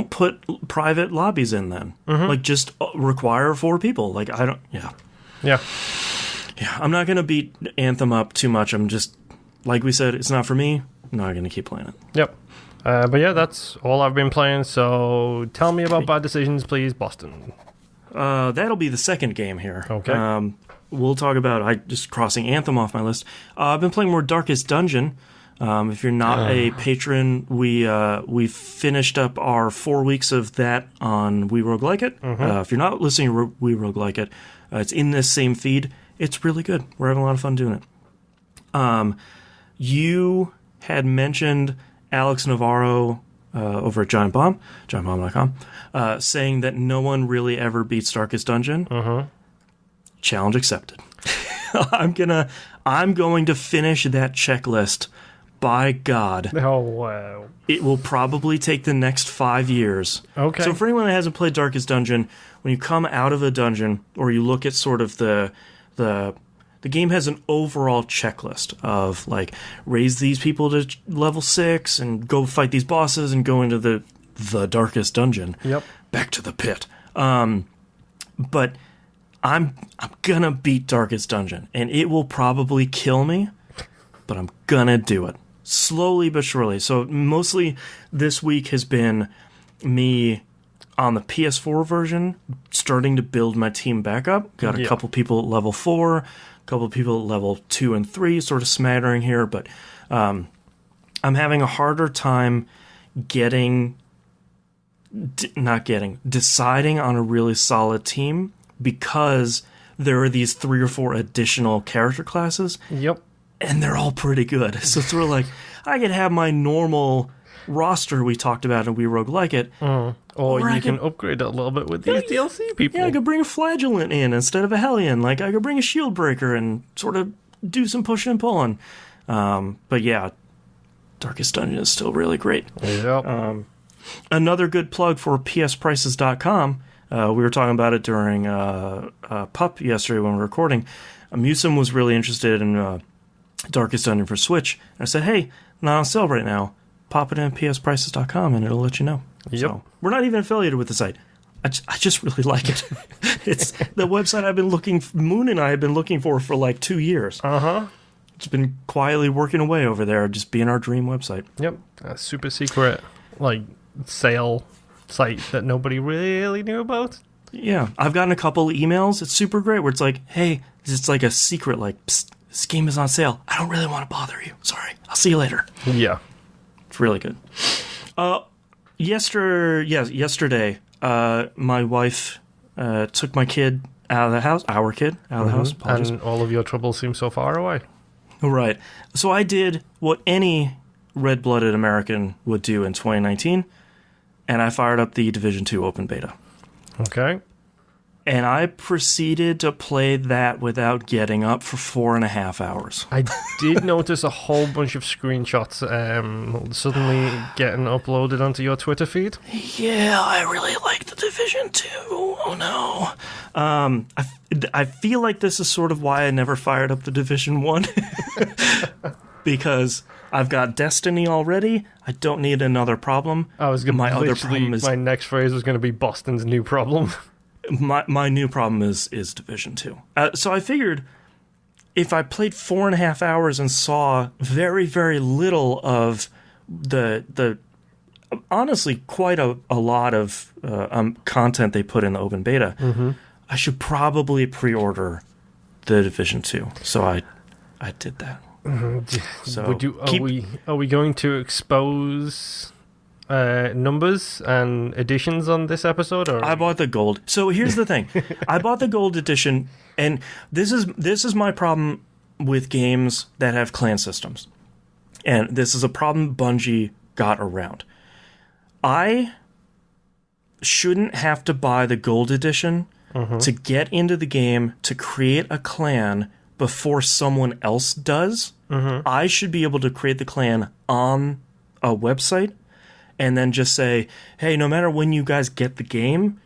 put private lobbies in then. Like, just require 4 people. Like, Yeah. I'm not going to beat Anthem up too much. I'm just, like we said, it's not for me. I'm not going to keep playing it. Yep. But yeah, that's all I've been playing. So tell me about Bad Decisions, please, Boston. That'll be the second game here. Okay. We'll talk about just crossing Anthem off my list. I've been playing more Darkest Dungeon. If you're not a patron, we finished up our 4 weeks of that on We Rogue Like It. If you're not listening to We Rogue Like It, it's in this same feed. It's really good. We're having a lot of fun doing it. You had mentioned Alex Navarro over at giantbomb.com, saying that no one really ever beats Darkest Dungeon. Challenge accepted. I'm going to finish that checklist. By God. Oh, wow. It will probably take the next 5 years. Okay. So for anyone that hasn't played Darkest Dungeon, when you come out of a dungeon, or you look at sort of the game has an overall checklist of, like, raise these people to level 6, and go fight these bosses, and go into the Darkest Dungeon. Yep. Back to the pit. But I'm gonna beat Darkest Dungeon, and it will probably kill me, but I'm gonna do it. Slowly but surely. So mostly this week has been me on the PS4 version, starting to build my team back up. Got a couple people at level 4, a couple people at level 2 and 3, sort of smattering here, but I'm having a harder time deciding on a really solid team, because there are these 3 or 4 additional character classes. Yep. And they're all pretty good. So it's sort of like, I could have my normal roster we talked about and We Rogue Like It. Or you can upgrade it a little bit with these DLC people. Yeah, I could bring a Flagellant in instead of a Hellion. Like, I could bring a Shield Breaker and sort of do some pushing and pulling. But yeah, Darkest Dungeon is still really great. Yep. Another good plug for psprices.com. We were talking about it during PUP yesterday when we were recording. Musum was really interested in Darkest Dungeon for Switch. And I said, hey, not on sale right now. Pop it in psprices.com and it'll let you know. Yep. So we're not even affiliated with the site. I just really like it. It's the website Moon and I have been looking for like 2 years. It's been quietly working away over there, just being our dream website. Yep. A super secret, like, sale site that nobody really knew about. Yeah. I've gotten a couple emails. It's super great where it's like, hey, it's like a secret, like, psst, this game is on sale. I don't really want to bother you. Sorry. I'll see you later. Yeah. It's really good. Yesterday, my wife took my kid out of the house. Our kid out of the house. Apologies. And all of your troubles seem so far away. Right. So I did what any red-blooded American would do in 2019, and I fired up the Division 2 open beta. Okay. And I proceeded to play that without getting up for 4.5 hours. I did notice a whole bunch of screenshots suddenly getting uploaded onto your Twitter feed. Yeah, I really like the Division 2. Oh, no. I feel like this is sort of why I never fired up the Division 1. Because I've got Destiny already. I don't need another problem. My next phrase was going to be Boston's new problem. My new problem is Division 2. So I figured if I played 4.5 hours and saw very, very little of the honestly quite a lot of content they put in the open beta, I should probably pre-order the Division 2. So I did that. So are we going to expose numbers and editions on this episode? Or? I bought the gold. So here's the thing. I bought the gold edition, and this is my problem with games that have clan systems. And this is a problem Bungie got around. I shouldn't have to buy the gold edition to get into the game to create a clan before someone else does. I should be able to create the clan on a website and then just say, hey, no matter when you guys get the game,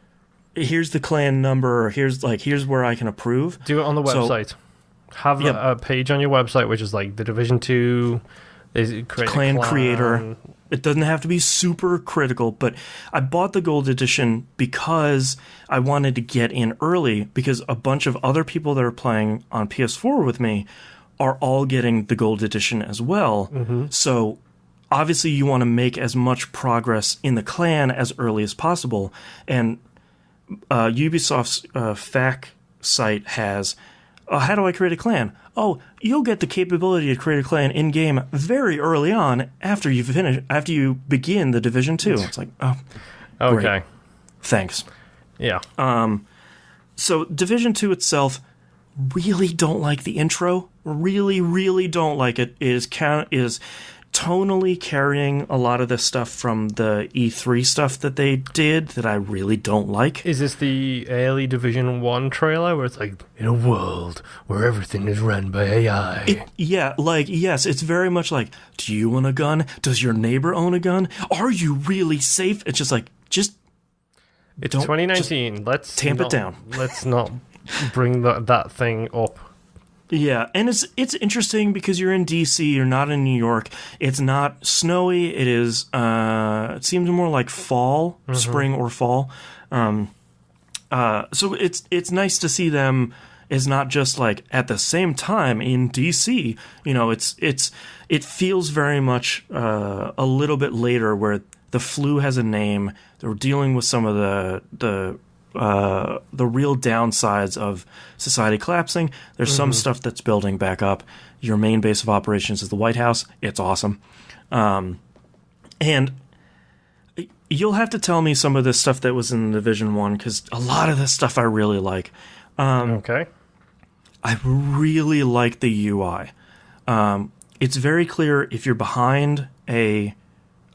here's the clan number, or here's where I can approve. Do it on the website. Have a page on your website which is like the Division 2 clan creator. It doesn't have to be super critical, but I bought the gold edition because I wanted to get in early, because a bunch of other people that are playing on PS4 with me are all getting the gold edition as well. So obviously you want to make as much progress in the clan as early as possible. And Ubisoft's FAQ site has, how do I create a clan? Oh, you'll get the capability to create a clan in-game very early on after you begin the Division 2. It's like, oh, okay. Great. Thanks. Yeah. So Division 2 itself, really don't like the intro. Really, really don't like it. It is tonally carrying a lot of the stuff from the E3 stuff that they did that I really don't like. Is this the early Division 1 trailer where it's like, in a world where everything is run by AI? Yes, it's very much like, do you own a gun? Does your neighbor own a gun? Are you really safe? It's just like, it's 2019. Let's tamp it down. Let's not bring that thing up. Yeah, and it's interesting because you're in DC, you're not in New York. It's not snowy. It is. It seems more like fall, spring or fall. So it's nice to see them. It's not just like at the same time in DC. You know, it feels very much a little bit later where the flu has a name. They're dealing with some of the real downsides of society collapsing. There's some stuff that's building back up. Your main base of operations is the White House. It's awesome. And you'll have to tell me some of this stuff that was in Division 1, because a lot of this stuff I really like. Okay. I really like the UI. It's very clear if you're behind a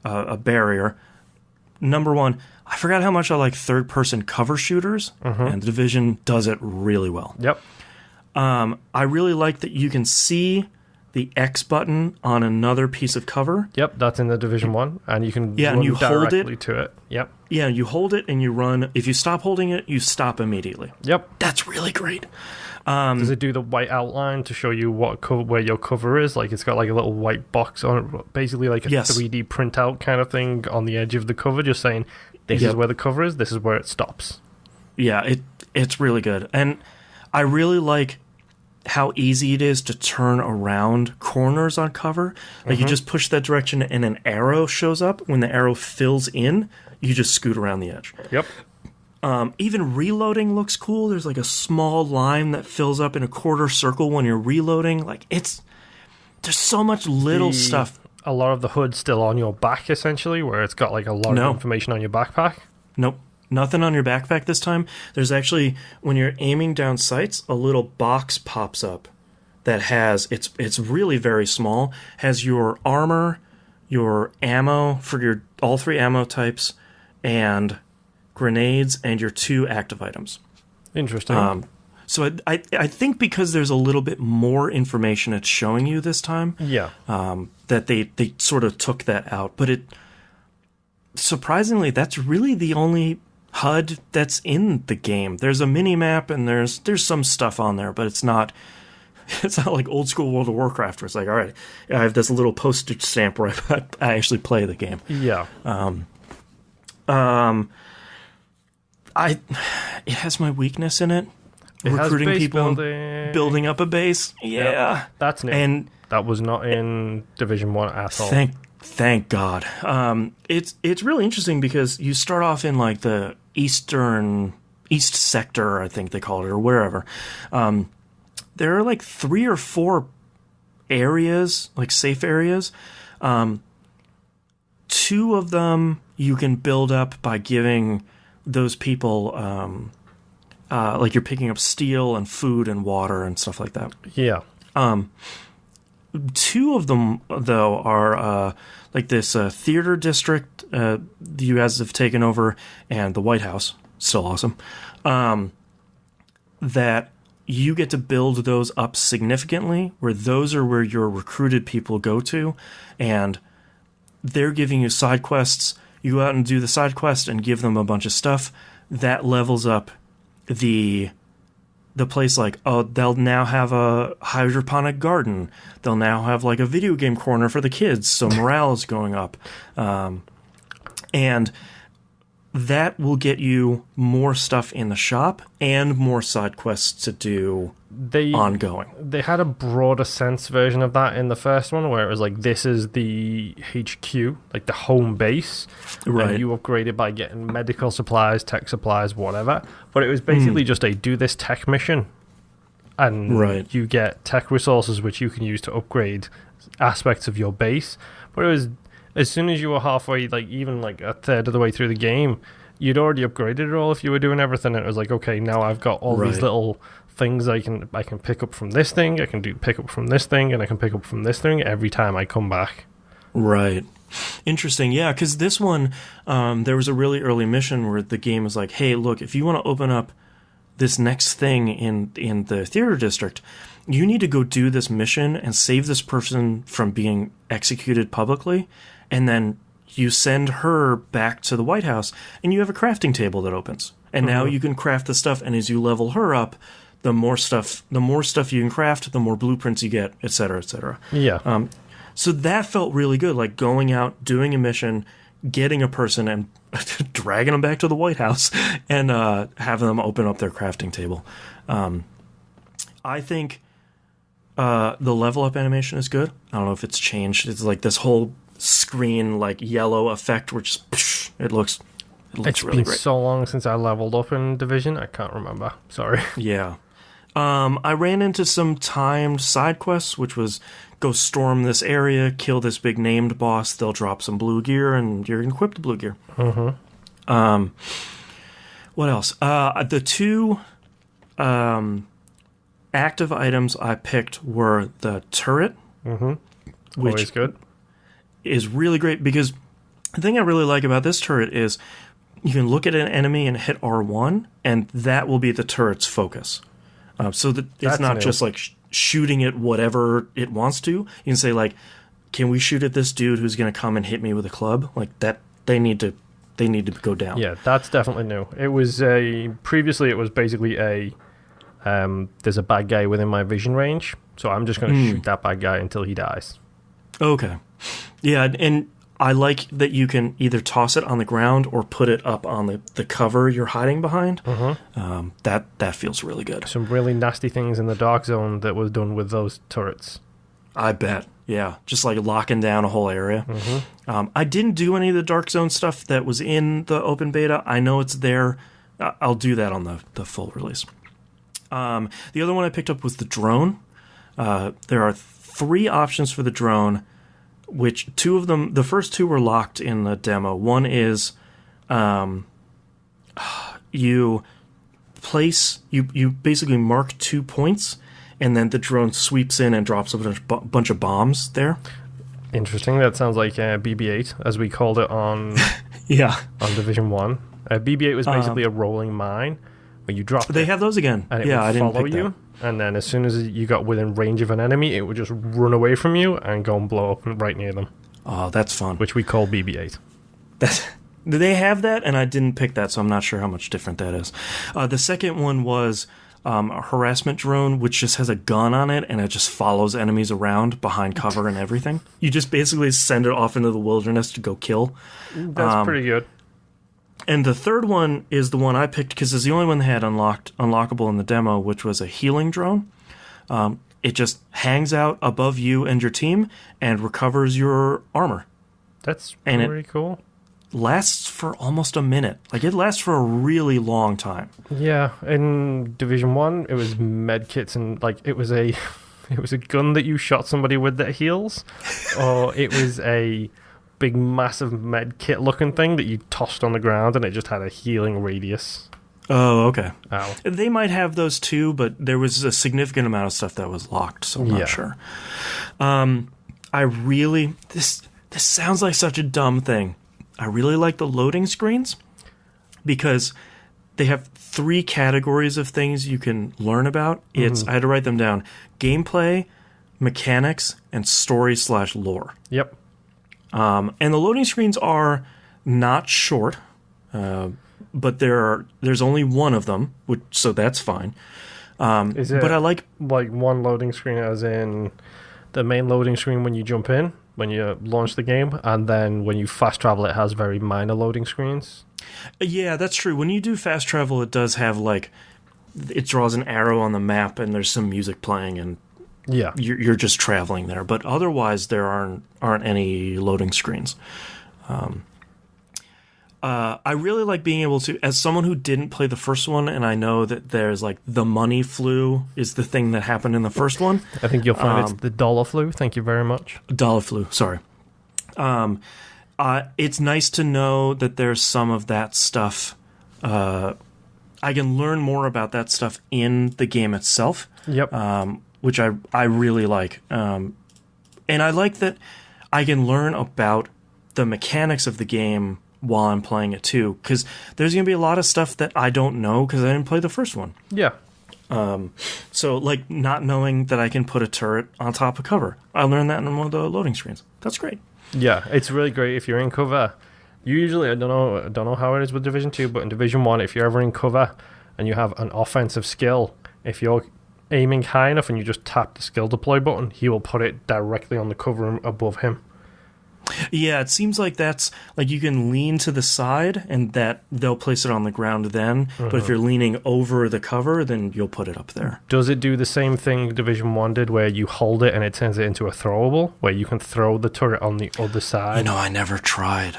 barrier. Number one, I forgot how much I like third-person cover shooters, and the Division does it really well. Yep. I really like that you can see the X button on another piece of cover. Yep, that's in the Division 1, and you can run and you directly hold it to it. Yep. Yeah, you hold it and you run. If you stop holding it, you stop immediately. Yep. That's really great. Does it do the white outline to show you where your cover is? Like, it's got like a little white box on it, basically like a 3D printout kind of thing on the edge of the cover, just saying, this is where the cover is, this is where it stops. Yeah, it's really good. And I really like how easy it is to turn around corners on cover. Like, you just push that direction and an arrow shows up. When the arrow fills in, you just scoot around the edge. Yep. Even reloading looks cool. There's like a small line that fills up in a quarter circle when you're reloading. Like, there's so much little stuff. a lot of the HUD still on your back, essentially, where it's got like a lot of information on your backpack? Nope. Nothing on your backpack this time. There's actually, when you're aiming down sights, a little box pops up that has, it's really very small, has your armor, your ammo for your all 3 ammo types, and grenades, and your 2 active items. Interesting. So I think because there's a little bit more information it's showing you this time, that they sort of took that out. But surprisingly, that's really the only HUD that's in the game. There's a mini map and there's some stuff on there, but it's not like old school World of Warcraft where it's like, all right, I have this little postage stamp where I actually play the game. Yeah. It has my weakness in it. It Recruiting has base people building. and building up a base. Yeah. Yep, that's new. And that was not in Division 1 at all. Thank God. It's really interesting because you start off in like the east sector, I think they call it, or wherever. There are like 3 or 4 areas, like safe areas. 2 of them you can build up by giving those people, like you're picking up steel and food and water and stuff like that. Yeah. 2 of them, though, are like this theater district the U.S. have taken over, and the White House, still awesome, that you get to build those up significantly, where those are where your recruited people go to, and they're giving you side quests. You go out and do the side quest and give them a bunch of stuff. That levels up the place. Like, oh, they'll now have a hydroponic garden. They'll now have like a video game corner for the kids, so morale is going up. And that will get you more stuff in the shop and more side quests to do ongoing. They had a broader sense version of that in the first one, where it was like, this is the HQ, like the home base, right? And you upgrade it by getting medical supplies, tech supplies, whatever. But it was basically just a do this tech mission, and you get tech resources which you can use to upgrade aspects of your base. But it was, as soon as you were halfway, like even like a third of the way through the game, you'd already upgraded it all if you were doing everything. It was like, okay, now I've got all these little things I can pick up from this thing, I can pick up from this thing, and I can pick up from this thing every time I come back. Right. Interesting. Yeah, because this one, there was a really early mission where the game was like, hey, look, if you want to open up this next thing in the theater district, you need to go do this mission and save this person from being executed publicly, and then you send her back to the White House, and you have a crafting table that opens. And now you can craft the stuff, and as you level her up, the more stuff you can craft, the more blueprints you get, et cetera, et cetera. Yeah. So that felt really good, like going out, doing a mission, getting a person, and dragging them back to the White House, and having them open up their crafting table. I think the level up animation is good. I don't know if it's changed. It's like this whole screen like yellow effect, which it looks it's really been great. So long since I leveled up in Division, I can't remember. Sorry. Yeah. I ran into some timed side quests, which was go storm this area, kill this big named boss, they'll drop some blue gear, and you're equipped blue gear. What else? The 2 active items I picked were the turret, Always good. Is really great, because the thing I really like about this turret is you can look at an enemy and hit R1, and that will be the turret's focus. So that it's not just like shooting at whatever it wants to. You can say like, can we shoot at this dude who's going to come and hit me with a club? Like that, they need to go down. Yeah, that's definitely new. It was previously it was basically there's a bad guy within my vision range, so I'm just going to shoot that bad guy until he dies. Okay. Yeah, and I like that you can either toss it on the ground or put it up on the cover you're hiding behind. That feels really good. Some really nasty things in the Dark Zone that was done with those turrets. I bet. Yeah, just like locking down a whole area. I didn't do any of the Dark Zone stuff that was in the open beta. I know it's there. I'll do that on the full release. The other one I picked up was the drone. There are 3 options for the drone. which two of them, the first two were locked in the demo. One is you basically mark 2 points, and then the drone sweeps in and drops a bunch of bombs there. Interesting. That sounds like BB-8, as we called it on on Division 1. BB-8 was basically a rolling mine where you drop They have those again. And it would follow you. And then as soon as you got within range of an enemy, it would just run away from you and go and blow up right near them. Oh, that's fun. Which we call BB-8. Do they have that? And I didn't pick that, so I'm not sure how much different that is. The second one was a harassment drone, which just has a gun on it, and it just follows enemies around behind cover and everything. You just basically send it off into the wilderness to go kill. That's pretty good. And the third one is the one I picked because it's the only one that had unlockable in the demo, which was a healing drone. It just hangs out above you and your team and recovers your armor. That's pretty cool. Lasts for almost a minute. Like, it lasts for a really long time. Yeah, in Division 1, it was med kits and, like, it was a gun that you shot somebody with that heals, or it was a big, massive med kit looking thing that you tossed on the ground and it just had a healing radius. Oh, okay. Ow. They might have those too, but there was a significant amount of stuff that was locked, so I'm not sure. This sounds like such a dumb thing. I really like the loading screens because they have 3 categories of things you can learn about. I had to write them down: gameplay, mechanics, and story/lore. Yep. And the loading screens are not short, but there's only one of them, so that's fine. Is it but I like one loading screen, as in the main loading screen when you jump in, when you launch the game, and then when you fast travel, it has very minor loading screens? Yeah, that's true. When you do fast travel, it does have, like, it draws an arrow on the map, and there's some music playing, and you're just traveling there. But otherwise, there aren't any loading screens. I really like being able to, as someone who didn't play the first one, and I know that there's, like, the money flu is the thing that happened in the first one. I think you'll find it's the dollar flu. Thank you very much. Dollar flu, sorry. It's nice to know that there's some of that stuff. I can learn more about that stuff in the game itself. Yep. Which I really like. And I like that I can learn about the mechanics of the game while I'm playing it too, because there's going to be a lot of stuff that I don't know because I didn't play the first one. Yeah. So, like, not knowing that I can put a turret on top of cover. I learned that in one of the loading screens. That's great. Yeah, it's really great if you're in cover. Usually, I don't know how it is with Division 2, but in Division 1, if you're ever in cover and you have an offensive skill, if you're aiming high enough and you just tap the skill deploy button, he will put it directly on the cover above him. Yeah, it seems like that's, like, you can lean to the side and that they'll place it on the ground then, but if you're leaning over the cover, then you'll put it up there. Does it do the same thing Division 1 did, where you hold it and it turns it into a throwable, where you can throw the turret on the other side? You know, I never tried.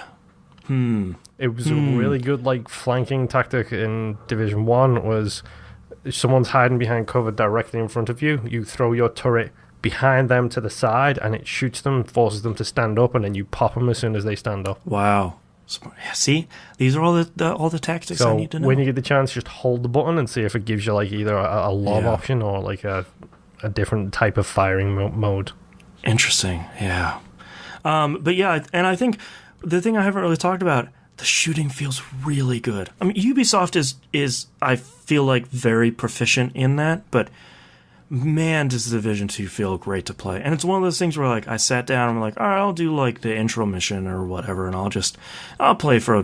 It was a really good, like, flanking tactic in Division 1, was if someone's hiding behind cover directly in front of you, you throw your turret behind them to the side, and it shoots them, forces them to stand up, and then you pop them as soon as they stand up. Wow. See? These are all the tactics I need to know. When you get the chance, just hold the button and see if it gives you, like, either a lob option or, like, a different type of firing mode. Interesting, yeah. But yeah, and I think the thing I haven't really talked about, the shooting feels really good. I mean, Ubisoft is I feel like very proficient in that, but man, does Division 2 feel great to play. And it's one of those things where, like, I sat down and I'm like, all right, I'll do, like, the intro mission or whatever, and I'll play for,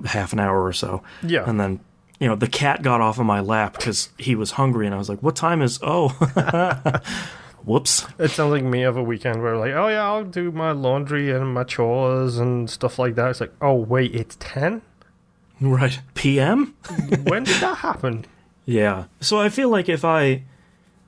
half an hour or so. Yeah. And then, the cat got off of my lap because he was hungry, and I was like, what time is, whoops. It sounds like me of a weekend where, like, oh yeah, I'll do my laundry and my chores and stuff like that. It's like, oh wait, it's 10? Right. PM? When did that happen? Yeah. So I feel like if I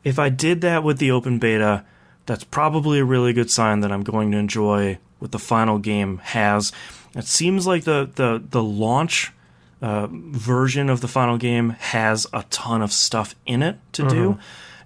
did that with the open beta, that's probably a really good sign that I'm going to enjoy what the final game has. It seems like the launch version of the final game has a ton of stuff in it to do.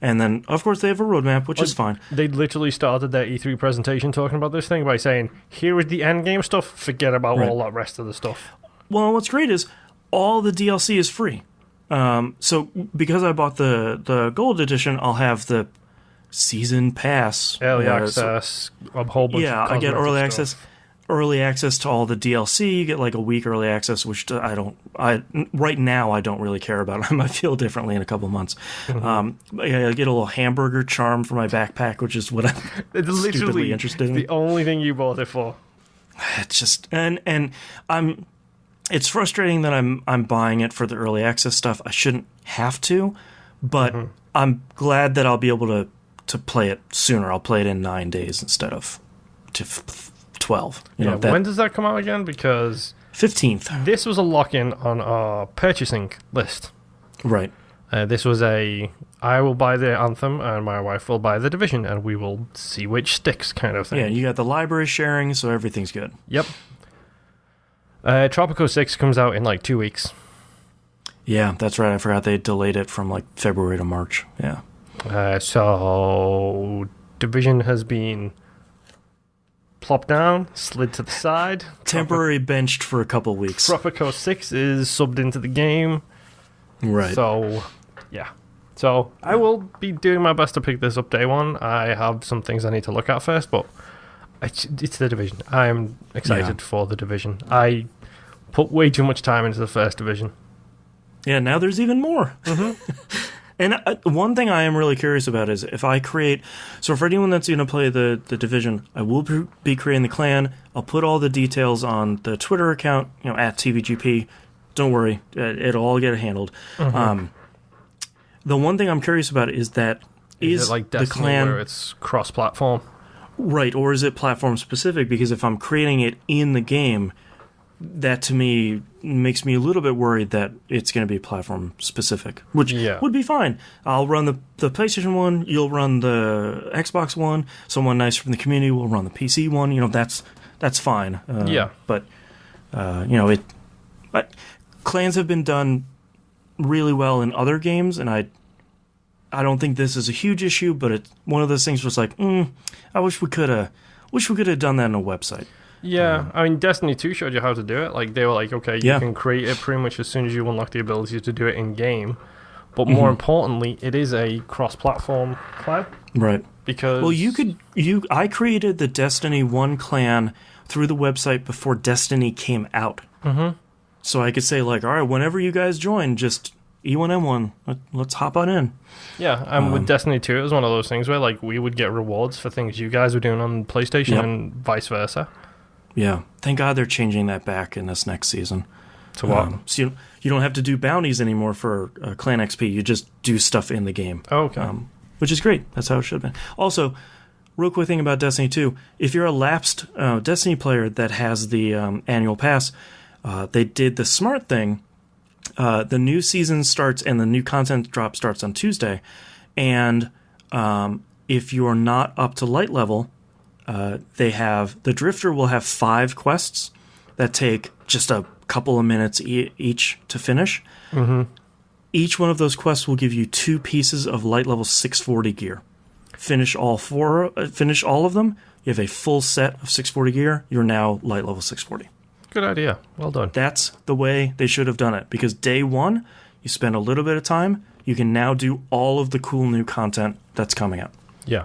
And then, of course, they have a roadmap, which is fine. They literally started their E3 presentation talking about this thing by saying, here is the endgame stuff, forget about all that rest of the stuff. Well, what's great is all the DLC is free. So because I bought the gold edition, I'll have the season pass. Early access, a whole bunch of I get early stuff. access. Early access to all the DLC. You get like a week early access, which right now I don't really care about. I might feel differently in a couple months. Mm-hmm. I get a little hamburger charm for my backpack, which is what I'm stupidly interested in. The only thing you bought it for. It's just and I'm. It's frustrating that I'm buying it for the early access stuff. I shouldn't have to, but I'm glad that I'll be able to play it sooner. I'll play it in 9 days instead of 12. When does that come out again? Because 15th. This was a lock-in on our purchasing list. Right. This was I will buy the Anthem and my wife will buy the Division and we will see which sticks kind of thing. Yeah, you got the library sharing, so everything's good. Yep. Tropico 6 comes out in like 2 weeks. Yeah, that's right. I forgot they delayed it from like February to March. Yeah. So Division has been plopped down, slid to the side. Temporary benched for a couple weeks. Tropico 6 is subbed into the game. Right. So, yeah. So, I will be doing my best to pick this up day one. I have some things I need to look at first, but it's the Division. I'm excited for the Division. I put way too much time into the first Division. Yeah, now there's even more. And one thing I am really curious about is if I create... So for anyone that's going to play the Division, I will be creating the clan. I'll put all the details on the Twitter account, at TVGP. Don't worry, it'll all get handled. The one thing I'm curious about is that is it like Destiny, the clan where it's cross-platform? Right, or is it platform specific? Because if I'm creating it in the game, that to me makes me a little bit worried that it's going to be platform specific, which would be fine. I'll run the PlayStation one, you'll run the Xbox one, someone nice from the community will run the PC one. That's fine. But but clans have been done really well in other games, and I don't think this is a huge issue, but it's one of those things where it's like, I wish we could have done that on a website. Yeah, I mean, Destiny 2 showed you how to do it. Like, they were like, okay, you can create it pretty much as soon as you unlock the ability to do it in-game. But more importantly, it is a cross-platform clan. Right. Because... Well, I created the Destiny 1 clan through the website before Destiny came out. So I could say, like, all right, whenever you guys join, just E1M1, let's hop on in. Yeah, and with Destiny 2, it was one of those things where, like, we would get rewards for things you guys were doing on PlayStation and vice versa. Yeah, thank God they're changing that back in this next season. To what? So you don't have to do bounties anymore for Clan XP. You just do stuff in the game. Oh, okay. Which is great. That's how it should have been. Also, real quick thing about Destiny 2. If you're a lapsed Destiny player that has the annual pass, they did the smart thing. The new season starts and the new content drop starts on Tuesday. And if you're not up to light level... the Drifter will have 5 quests that take just a couple of minutes each to finish. Each one of those quests will give you 2 pieces of light level 640 gear. Finish all of them. You have a full set of 640 gear. You're now light level 640. Good idea. Well done. That's the way they should have done it. Because day one, you spend a little bit of time. You can now do all of the cool new content that's coming out. Yeah.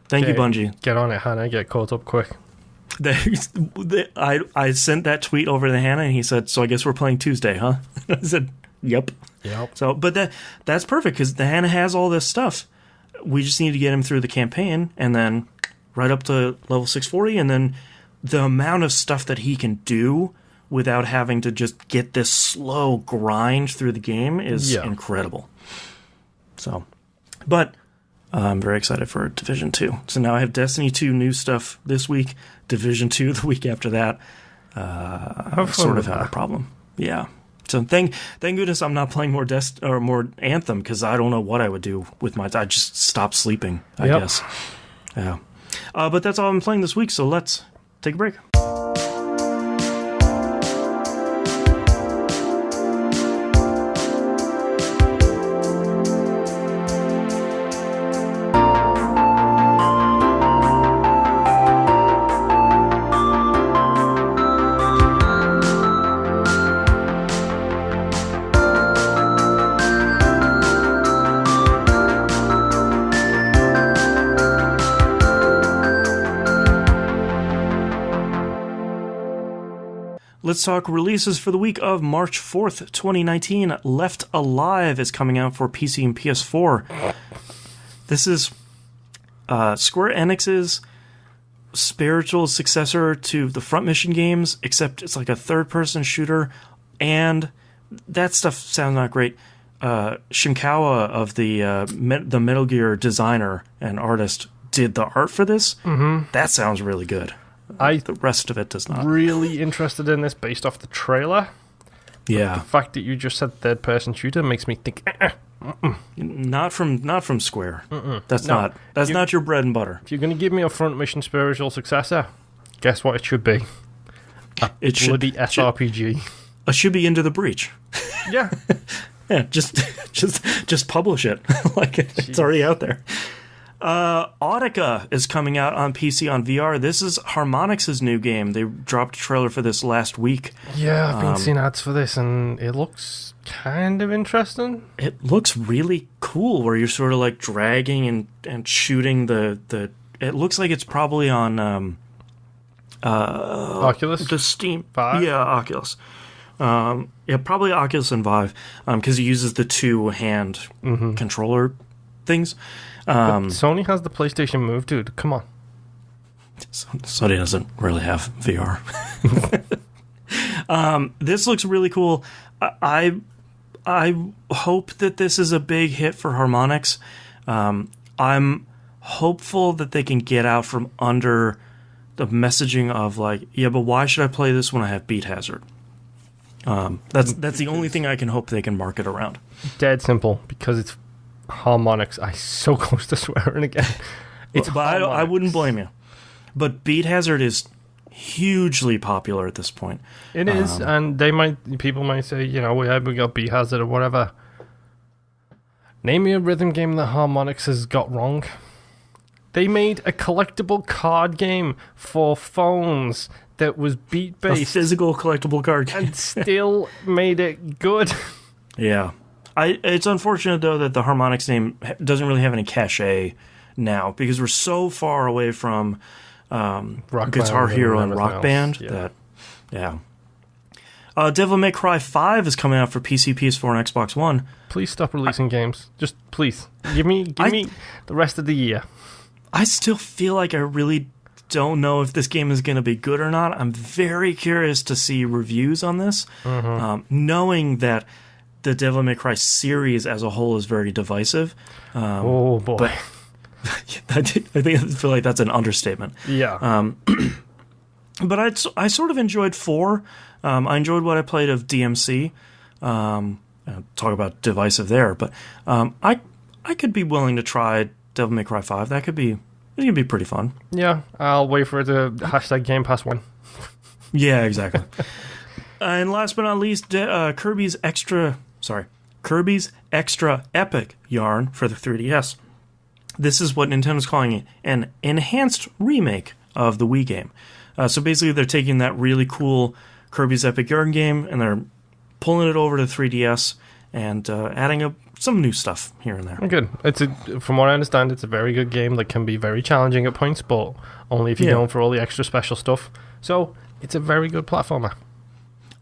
Thank you, Bungie. Get on it, Hannah. Get caught up quick. I sent that tweet over to Hannah, and he said, "So I guess we're playing Tuesday, huh?" I said, "Yep." So, but that's perfect because the Hannah has all this stuff. We just need to get him through the campaign, and then right up to level 640, and then the amount of stuff that he can do without having to just get this slow grind through the game is incredible. So, but. I'm very excited for Division 2. So now I have Destiny 2 new stuff this week, Division 2 the week after that. I sort of have a problem. Yeah. So thank goodness I'm not playing more Anthem, because I don't know what I would do with I just stopped sleeping, I guess. Yeah. But that's all I'm playing this week, so let's take a break. let's talk releases for the week of March 4th, 2019. Left Alive is coming out for PC and PS4. This is Square Enix's spiritual successor to the Front Mission games, except it's like a third-person shooter, and that stuff sounds not great. Shinkawa of the Metal Gear designer and artist did the art for this. Mm-hmm. That sounds really good. The rest of it does not. Really interested in this based off the trailer. Yeah. The fact that you just said third-person shooter makes me think. Not from Square. That's not your bread and butter. If you're going to give me a Front Mission spiritual successor, guess what it should be? It should bloody SRPG. It should be Into the Breach. Yeah. Yeah, just publish it. Like it's already out there. Audica is coming out on PC on VR. This is Harmonix's new game. They dropped a trailer for this last week. Yeah, I've been seeing ads for this, and it looks kind of interesting. It looks really cool, where you're sort of like dragging and shooting the. It looks like it's probably on Oculus, the Steam Vive? Yeah, Oculus. Yeah, probably Oculus and Vive, because it uses the two-hand controller things. But Sony has the PlayStation Move, dude. Come on. Sony doesn't really have VR. This looks really cool. I hope that this is a big hit for Harmonix. I'm hopeful that they can get out from under the messaging of like, yeah, but why should I play this when I have Beat Hazard? That's the only thing I can hope they can market around. Dead simple, because it's Harmonix. I'm so close to swearing again. But I wouldn't blame you. But Beat Hazard is hugely popular at this point. It is, and people might say, we got Beat Hazard or whatever. Name me a rhythm game that Harmonix has got wrong. They made a collectible card game for phones that was beat-based. A physical collectible card game. And still made it good. Yeah. It's unfortunate, though, that the Harmonix name doesn't really have any cachet now, because we're so far away from Guitar Hero and Rock Band. Devil May Cry 5 is coming out for PC, PS4, and Xbox One. Please stop releasing games. Just please. Give me the rest of the year. I still feel like I really don't know if this game is going to be good or not. I'm very curious to see reviews on this, knowing that the Devil May Cry series as a whole is very divisive. Oh, boy. But I feel like that's an understatement. Yeah. But I sort of enjoyed 4. I enjoyed what I played of DMC. Talk about divisive there, but I could be willing to try Devil May Cry 5. It could be pretty fun. Yeah, I'll wait for it to hashtag Game Pass 1. Yeah, exactly. And last but not least, Kirby's Extra Epic Yarn for the 3DS. This is what Nintendo's calling it, an enhanced remake of the Wii game. So basically, they're taking that really cool Kirby's Epic Yarn game and they're pulling it over to 3DS and adding some new stuff here and there. Good. From what I understand, it's a very good game that can be very challenging at points, but only if you're going for all the extra special stuff. So it's a very good platformer.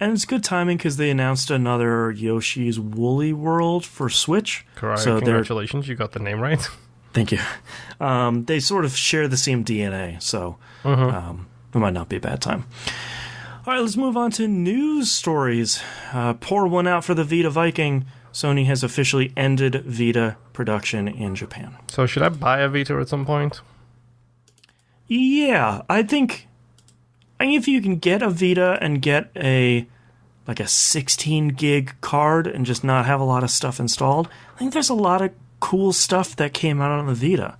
And it's good timing because they announced another Yoshi's Woolly World for Switch. Correct. So congratulations, you got the name right. Thank you. They sort of share the same DNA, so it might not be a bad time. All right, let's move on to news stories. Pour one out for the Vita Viking. Sony has officially ended Vita production in Japan. So should I buy a Vita at some point? Yeah, I think if you can get a Vita and get a 16 gig card and just not have a lot of stuff installed, I think there's a lot of cool stuff that came out on the Vita.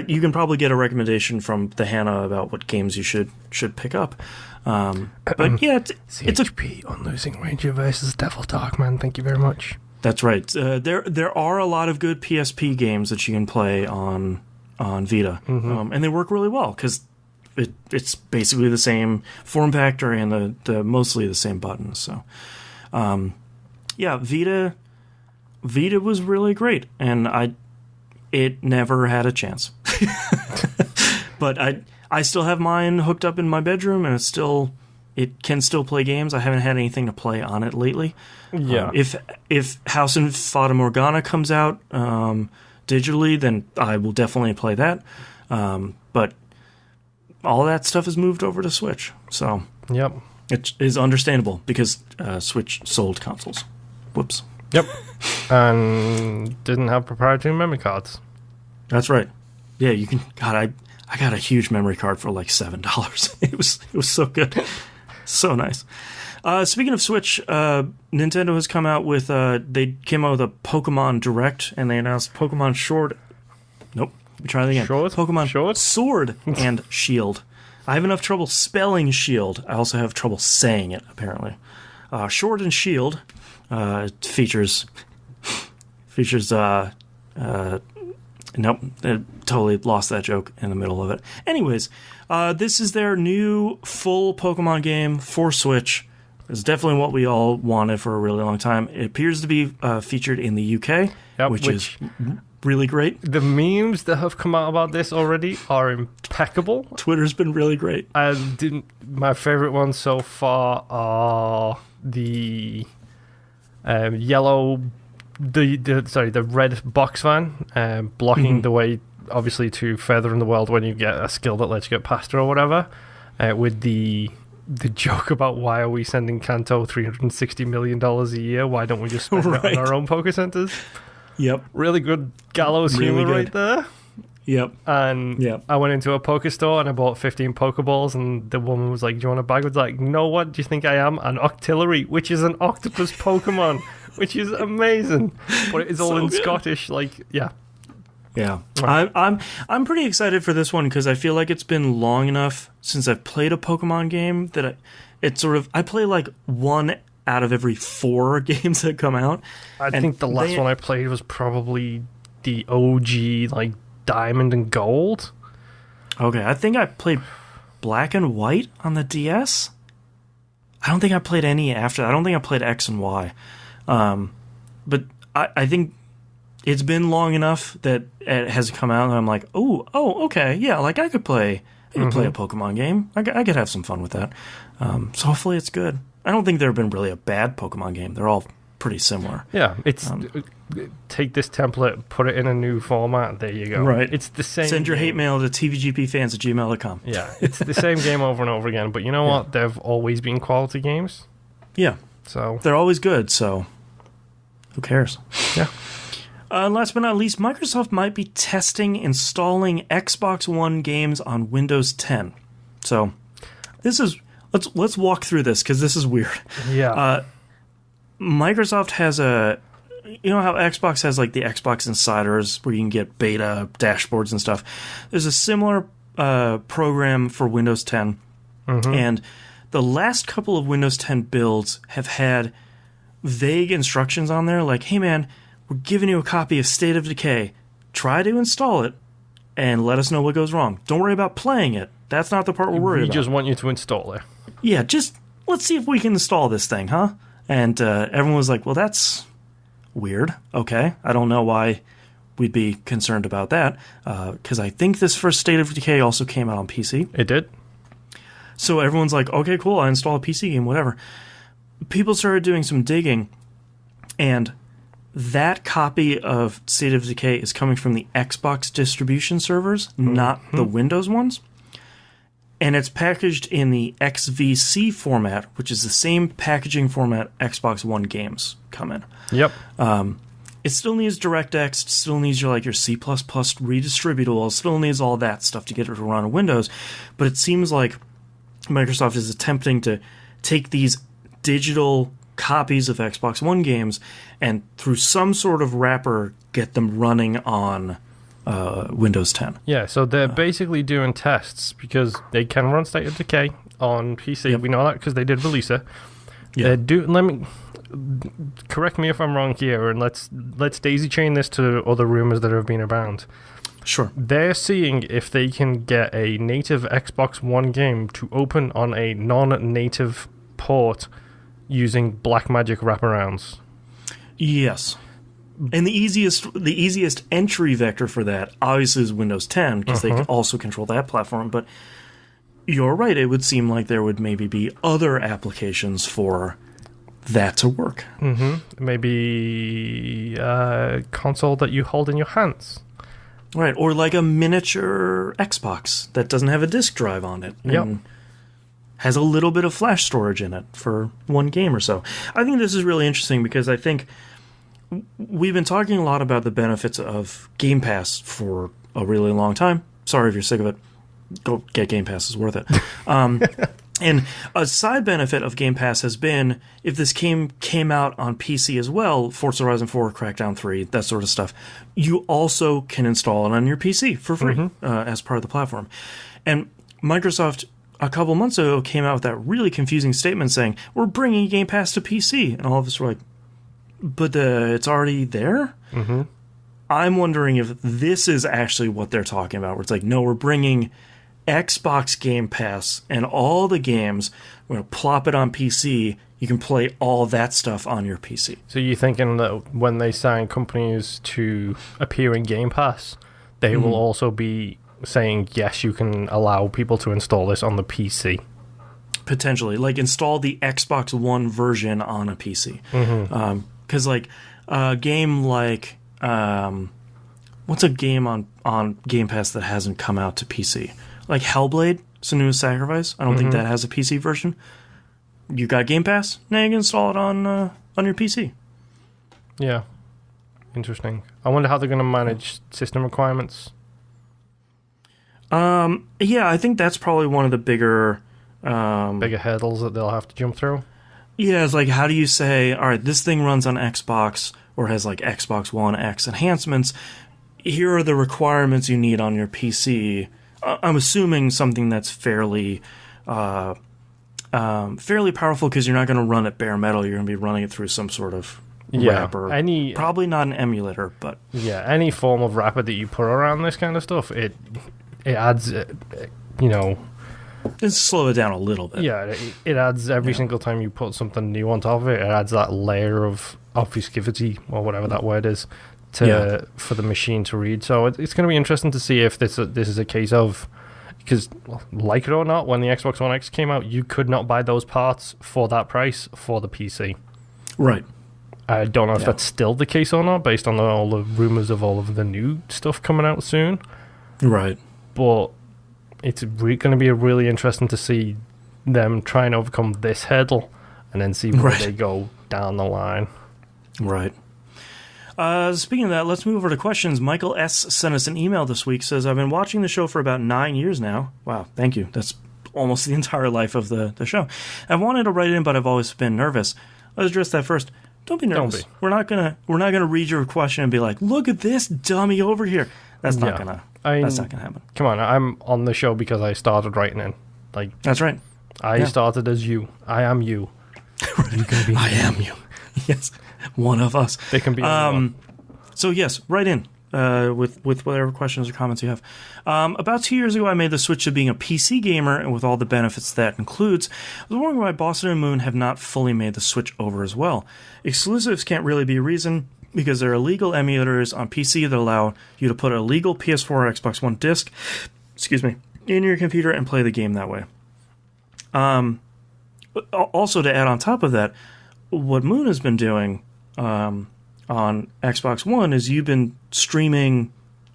You can probably get a recommendation from the Hannah about what games you should pick up. But yeah, it's CHP on Losing Ranger versus Devil Dogman. Thank you very much. That's right. There are a lot of good PSP games that you can play on Vita, and they work really well because it's basically the same form factor and the mostly the same buttons. So, yeah, Vita was really great, and it never had a chance. But I still have mine hooked up in my bedroom, and it's still it can still play games. I haven't had anything to play on it lately. Yeah. If House and Fata Morgana comes out digitally, then I will definitely play that. But all that stuff has moved over to Switch. So yep. It is understandable because Switch sold consoles. Whoops. Yep. And didn't have proprietary memory cards. That's right. Yeah, you can. God, I got a huge memory card for like $7. It was so good, so nice. Speaking of Switch, Nintendo has come out with they came out with a Pokemon Direct, and they announced Pokemon Shword. Nope. Let me try that again. Shword? Pokemon Shword? Sword and Shield. I have enough trouble spelling Shield. I also have trouble saying it, apparently. Sword and Shield features. Nope, I totally lost that joke in the middle of it. Anyways, this is their new full Pokemon game for Switch. It's definitely what we all wanted for a really long time. It appears to be featured in the UK, which is really great. The memes that have come out about this already are impeccable. Twitter's been really great. My favorite ones so far are the yellow... The red box van blocking the way, obviously, to further in the world when you get a skill that lets you get past her or whatever. With the joke about why are we sending Kanto $360 million a year? Why don't we just spend it on our own poker centers? Yep. Really good gallows humor right there. Yep. And I went into a poker store and I bought 15 Pokeballs, and the woman was like, "Do you want a bag?" I was like, "No, what do you think I am? An Octillery, which is an octopus Pokemon." Which is amazing, but it's all in good Scottish. Yeah. I'm pretty excited for this one because I feel like it's been long enough since I've played a Pokemon game that I play like one out of every 4 games that come out. I think the last one I played was probably the OG like Diamond and Gold. Okay, I think I played Black and White on the DS. I don't think I played any after. I don't think I played X and Y. But I think it's been long enough that it has come out, and I'm like, oh, okay, yeah, like I could play a Pokemon game. I could have some fun with that. So hopefully it's good. I don't think there have been really a bad Pokemon game. They're all pretty similar. Yeah, it's take this template, put it in a new format. There you go. Right, it's the same. Send your hate mail to tvgpfans@gmail.com. Yeah, it's the same game over and over again. But you know what? They've always been quality games. Yeah, so they're always good. So. Who cares? Yeah. Last but not least, Microsoft might be testing installing Xbox One games on Windows 10. So, let's walk through this because this is weird. Yeah. Microsoft has you know how Xbox has like the Xbox Insiders where you can get beta dashboards and stuff. There's a similar program for Windows 10, and the last couple of Windows 10 builds have had vague instructions on there like, hey man, we're giving you a copy of State of Decay. Try to install it and let us know what goes wrong. Don't worry about playing it. That's not the part we're worried about. We just want you to install it. Yeah, just let's see if we can install this thing, huh? And everyone was like, well, that's weird. Okay, I don't know why we'd be concerned about that because I think this first State of Decay also came out on PC. It did. So everyone's like, okay, cool, I install a PC game, whatever. People started doing some digging, and that copy of State of Decay is coming from the Xbox distribution servers, not the Windows ones. And it's packaged in the XVC format, which is the same packaging format Xbox One games come in. Yep. It still needs DirectX, it still needs your C++ redistributable, it still needs all that stuff to get it to run on Windows. But it seems like Microsoft is attempting to take these digital copies of Xbox One games and through some sort of wrapper get them running on Windows 10. Yeah, so they're basically doing tests because they can run State of Decay on PC. Yep. We know that because they did release it. Yeah. Let me correct me if I'm wrong here, and let's daisy chain this to other rumors that have been around. Sure. They're seeing if they can get a native Xbox One game to open on a non-native port using Blackmagic wraparounds. Yes. And the easiest entry vector for that obviously is Windows 10 because they also control that platform. But you're right. It would seem like there would maybe be other applications for that to work. Maybe a console that you hold in your hands. Right, or like a miniature Xbox that doesn't have a disk drive on it. And has a little bit of flash storage in it for one game or so. I think this is really interesting because I think we've been talking a lot about the benefits of Game Pass for a really long time. Sorry if you're sick of it. Go get Game Pass, it's worth it. And a side benefit of Game Pass has been, if this came out on PC as well, Forza Horizon 4, Crackdown 3, that sort of stuff, you also can install it on your PC for free as part of the platform. And Microsoft, a couple months ago, came out with that really confusing statement saying, we're bringing Game Pass to PC. And all of us were like, but it's already there? I'm wondering if this is actually what they're talking about, where it's like, no, we're bringing Xbox Game Pass and all the games, we're going to plop it on PC. You can play all that stuff on your PC. So you're thinking that when they sign companies to appear in Game Pass, they will also be saying, yes, you can allow people to install this on the PC? Potentially. Like, install the Xbox One version on a PC. Because, like, a game like... what's a game on Game Pass that hasn't come out to PC? Like Hellblade, Senua's Sacrifice. I don't think that has a PC version. You got Game Pass? Now you can install it on your PC. Yeah. Interesting. I wonder how they're going to manage system requirements. Yeah, I think that's probably one of the bigger hurdles that they'll have to jump through. Yeah, it's like, how do you say, all right, this thing runs on Xbox or has like Xbox One X enhancements. Here are the requirements you need on your PC. I'm assuming something that's fairly powerful because you're not going to run it bare metal. You're going to be running it through some sort of wrapper. Probably not an emulator, but any form of wrapper that you put around this kind of stuff, it adds, Just slow it down a little bit. Yeah, it adds every single time you put something new on top of it. It adds that layer of obfuscivity or whatever that word is for the machine to read. So it's going to be interesting to see if this is a case of, because like it or not, when the Xbox One X came out, you could not buy those parts for that price for the PC. Right. I don't know if that's still the case or not, based on all the rumors of all of the new stuff coming out soon. Right. But it's going to be really interesting to see them try and overcome this hurdle and then see where they go down the line. Right. Speaking of that, let's move over to questions. Michael S. sent us an email this week. Says, I've been watching the show for about 9 years now. Wow, thank you. That's almost the entire life of the show. I've wanted to write in, but I've always been nervous. Let's address that first. Don't be nervous. Don't be. We're not gonna read your question and be like, look at this dummy over here. That's not gonna happen. Come on, I'm on the show because I started writing in. Like, that's right. I started as you. I am you. You can be. I am you. Yes, one of us. They can be. So yes, write in with whatever questions or comments you have. About 2 years ago, I made the switch to being a PC gamer, and with all the benefits that includes, I was wondering why Boston and Moon have not fully made the switch over as well. Exclusives can't really be a reason, because there are illegal emulators on PC that allow you to put a legal PS4 or Xbox One disc, in your computer and play the game that way. Also, to add on top of that, what Moon has been doing on Xbox One is you've been streaming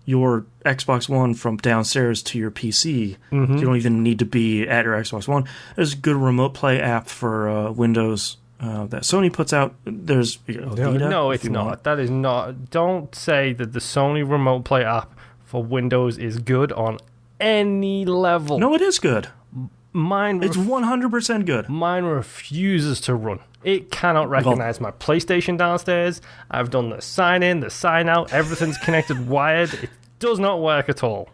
your Xbox One from downstairs to your PC. Mm-hmm. You don't even need to be at your Xbox One. There's a good remote play app for Windows that Sony puts out. There's Vita. No, it's not. That is not. Don't say that the Sony remote play app for Windows is good on any level. No, it is good. It's 100% good. Mine refuses to run. It cannot recognize my PlayStation downstairs. I've done the sign in, the sign out. Everything's connected wired. It does not work at all.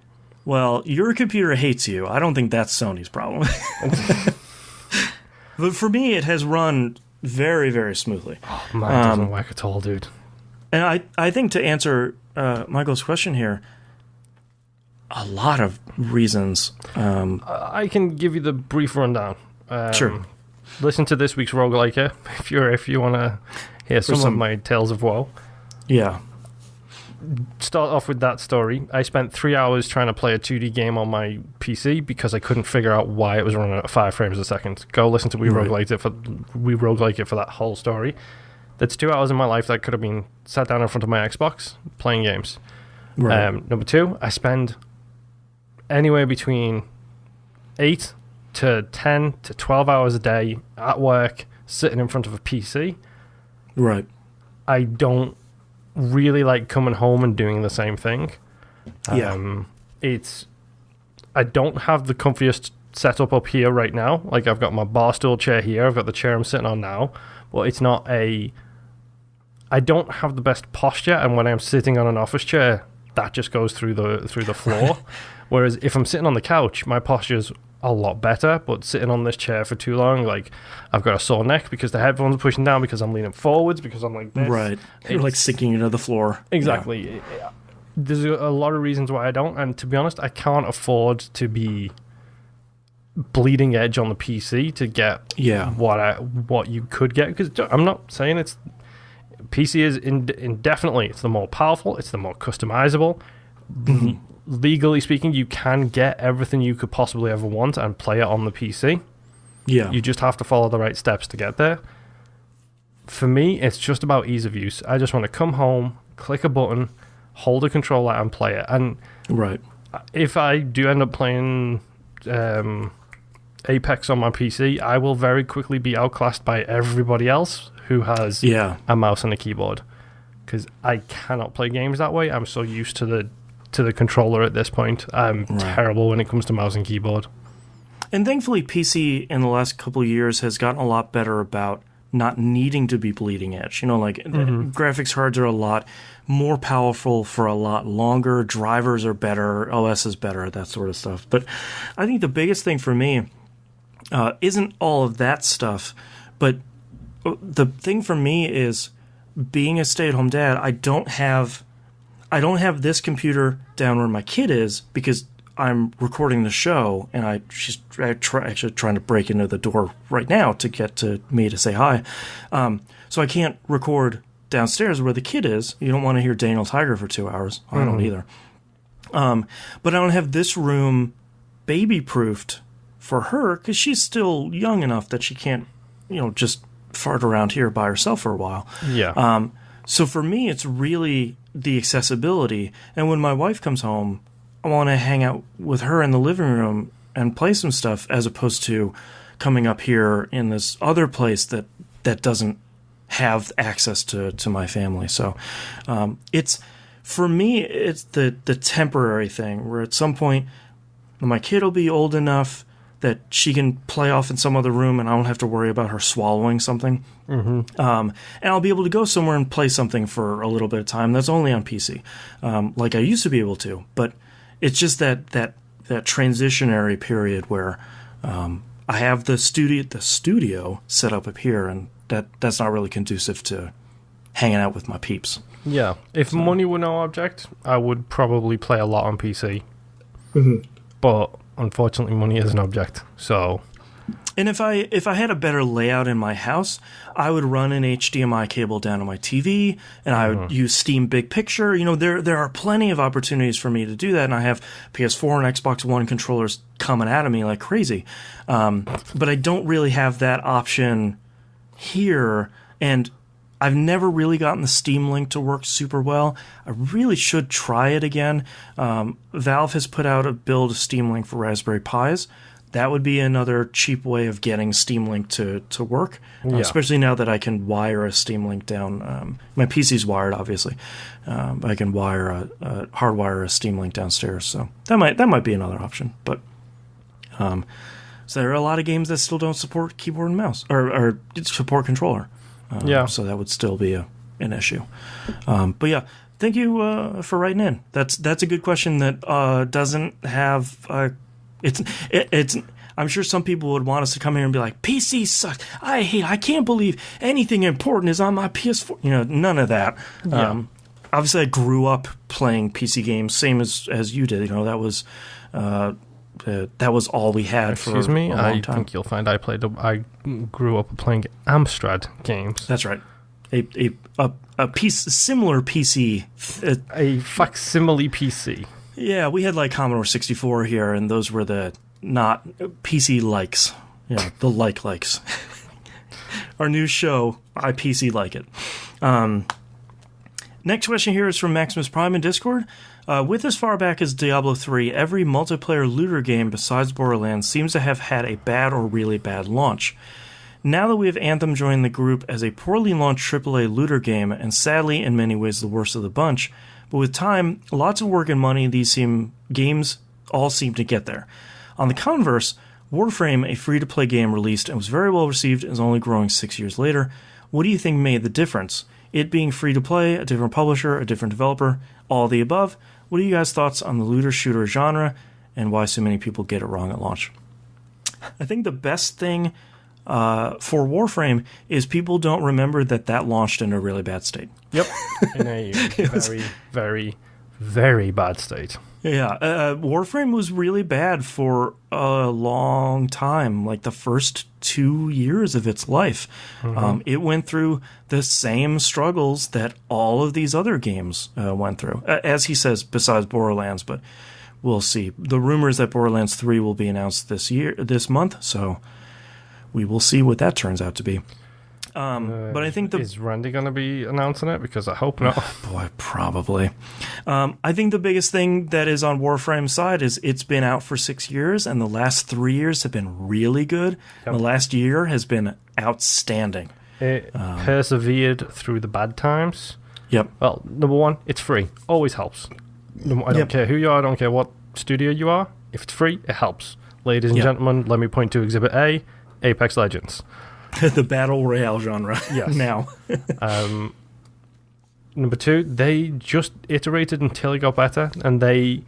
Well, your computer hates you. I don't think that's Sony's problem. But for me, it has run very, very smoothly. Oh, mine doesn't work at all, dude. And I think to answer Michael's question here, a lot of reasons. I can give you the brief rundown. Sure. Listen to this week's roguelike if you want to hear some of my tales of woe. Yeah. start off with that story. I spent 3 hours trying to play a 2D game on my PC because I couldn't figure out why it was running at 5 frames a second. Go listen to We Roguelike It for that whole story. That's 2 hours of my life that could have been sat down in front of my Xbox playing games. Right. Number 2, I spend anywhere between 8 to 10 to 12 hours a day at work sitting in front of a PC. Right. I don't really like coming home and doing the same thing. I don't have the comfiest setup up here right now. Like, I've got my bar stool chair here, I've got the chair I'm sitting on now, but it's not I don't have the best posture, and when I'm sitting on an office chair, that just goes through the floor. Whereas if I'm sitting on the couch, my posture's a lot better, but sitting on this chair for too long, like, I've got a sore neck because the headphones are pushing down, because I'm leaning forwards, because I'm like this. Right. You're like sinking into the floor. Exactly. Yeah. There's a lot of reasons why I don't, and to be honest, I can't afford to be bleeding edge on the PC to get what you could get, because I'm not saying it's PC is indefinitely, it's the more powerful, it's the more customizable. Mm-hmm. Legally speaking, you can get everything you could possibly ever want and play it on the PC. Yeah. You just have to follow the right steps to get there. For me, it's just about ease of use. I just want to come home, click a button, hold a controller, and play it. And if I do end up playing Apex on my PC, I will very quickly be outclassed by everybody else who has a mouse and a keyboard, because I cannot play games that way. I'm so used to the controller at this point. I'm terrible when it comes to mouse and keyboard. And thankfully, PC in the last couple of years has gotten a lot better about not needing to be bleeding edge. You know, like, graphics cards are a lot more powerful for a lot longer. Drivers are better. OS is better, that sort of stuff. But I think the biggest thing for me isn't all of that stuff, but the thing for me is, being a stay-at-home dad, I don't have this computer down where my kid is, because I'm recording the show, and she's actually trying to break into the door right now to get to me to say hi. So I can't record downstairs where the kid is. You don't want to hear Daniel Tiger for 2 hours. I don't either. But I don't have this room baby-proofed for her, because she's still young enough that she can't, just fart around here by herself for a while. Yeah. So for me, it's really the accessibility. And when my wife comes home, I want to hang out with her in the living room and play some stuff, as opposed to coming up here in this other place that doesn't have access to my family. So it's, for me, it's the temporary thing, where at some point my kid will be old enough that she can play off in some other room, and I don't have to worry about her swallowing something. And I'll be able to go somewhere and play something for a little bit of time that's only on PC, like I used to be able to. But it's just that transitionary period where I have the studio set up here, and that's not really conducive to hanging out with my peeps. Yeah. If money were no object, I would probably play a lot on PC. But unfortunately, money is an object. So, and if I had a better layout in my house, I would run an HDMI cable down to my TV, and I would use Steam Big Picture. There are plenty of opportunities for me to do that, and I have PS4 and Xbox One controllers coming at me like crazy. But I don't really have that option here, and I've never really gotten the Steam Link to work super well. I really should try it again. Valve has put out a build of Steam Link for Raspberry Pis. That would be another cheap way of getting Steam Link to work, especially now that I can wire a Steam Link down. My PC's wired, obviously. I can hardwire a Steam Link downstairs, so that might be another option. But so there are a lot of games that still don't support keyboard and mouse, or support controller. So that would still be an issue. But yeah, thank you for writing in. That's a good question that doesn't have it's. I'm sure some people would want us to come here and be like, PC sucks. I can't believe anything important is on my PS4. None of that. Yeah. Obviously, I grew up playing PC games, same as you did. That was all we had for a long time. I think you'll find I grew up playing Amstrad games. That's right. a piece similar PC. A facsimile PC. Yeah, we had like Commodore 64 here, and those were the not PC likes. Yeah, the likes. Our new show, I PC like it. Next question here is from Maximus Prime in Discord. With as far back as Diablo 3, every multiplayer looter game besides Borderlands seems to have had a bad or really bad launch. Now that we have Anthem join the group as a poorly launched AAA looter game, and sadly in many ways the worst of the bunch, but with time, lots of work and money, these games all seem to get there. On the converse, Warframe, a free-to-play game released and was very well received, is only growing 6 years later. What do you think made the difference? It being free-to-play, a different publisher, a different developer, all the above? What are you guys' thoughts on the looter-shooter genre, and why so many people get it wrong at launch? I think the best thing for Warframe is people don't remember that launched in a really bad state. Yep, in a very, very, very bad state. Yeah, Warframe was really bad for a long time, like the first 2 years of its life. Mm-hmm. It went through the same struggles that all of these other games went through, as he says, besides Borderlands, but we'll see. The rumor is that Borderlands 3 will be announced this month, so we will see what that turns out to be. But I think is Randy going to be announcing it? Because I hope not. Boy, probably. I think the biggest thing that is on Warframe's side is it's been out for 6 years, and the last 3 years have been really good. Yep. The last year has been outstanding. It persevered through the bad times. Yep. Well, number one, it's free. Always helps. I don't care who you are. I don't care what studio you are. If it's free, it helps. Ladies and gentlemen, let me point to Exhibit A, Apex Legends. The Battle Royale genre. Yes. Now. Number two, they just iterated until it got better, and they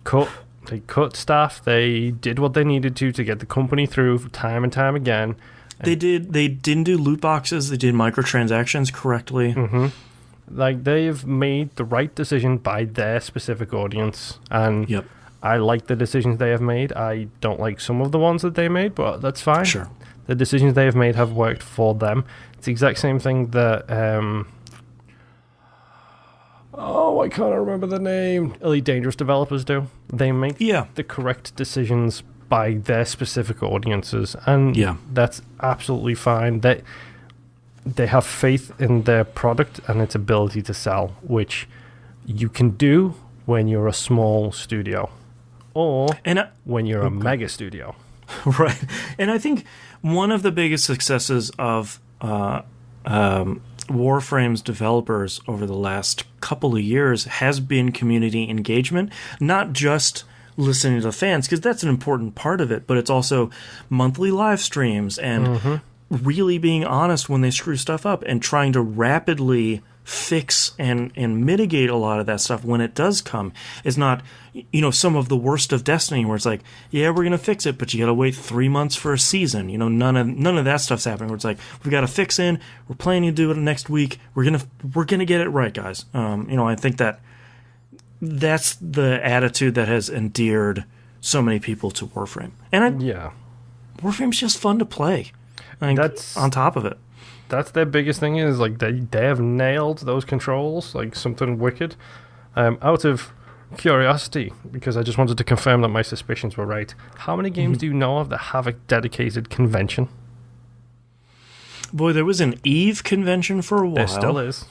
cut staff. They did what they needed to get the company through time and time again. They didn't do loot boxes. They did microtransactions correctly. Mm-hmm. Like, they've made the right decision by their specific audience, and I like the decisions they have made. I don't like some of the ones that they made, but that's fine. Sure. The decisions they have made have worked for them. It's the exact same thing that... I can't remember the name. Elite Dangerous developers do. They make the correct decisions by their specific audiences, and that's absolutely fine. They have faith in their product and its ability to sell, which you can do when you're a small studio, or when you're a mega studio. Right. And I think one of the biggest successes of Warframe's developers over the last couple of years has been community engagement, not just listening to the fans, because that's an important part of it, but it's also monthly live streams and really being honest when they screw stuff up and trying to rapidly fix and mitigate a lot of that stuff when it does come. It's not, some of the worst of Destiny where it's like, yeah, we're gonna fix it, but you gotta wait 3 months for a season. None of that stuff's happening. Where it's like, we've got a fix in, we're planning to do it next week. We're gonna get it right, guys. I think that's the attitude that has endeared so many people to Warframe. And Warframe's just fun to play. That's on top of it. That's their biggest thing, is like they have nailed those controls like something wicked. Out of curiosity, because I just wanted to confirm that my suspicions were right, how many games do you know of that have a dedicated convention? Boy, there was an EVE convention for a while. There still is.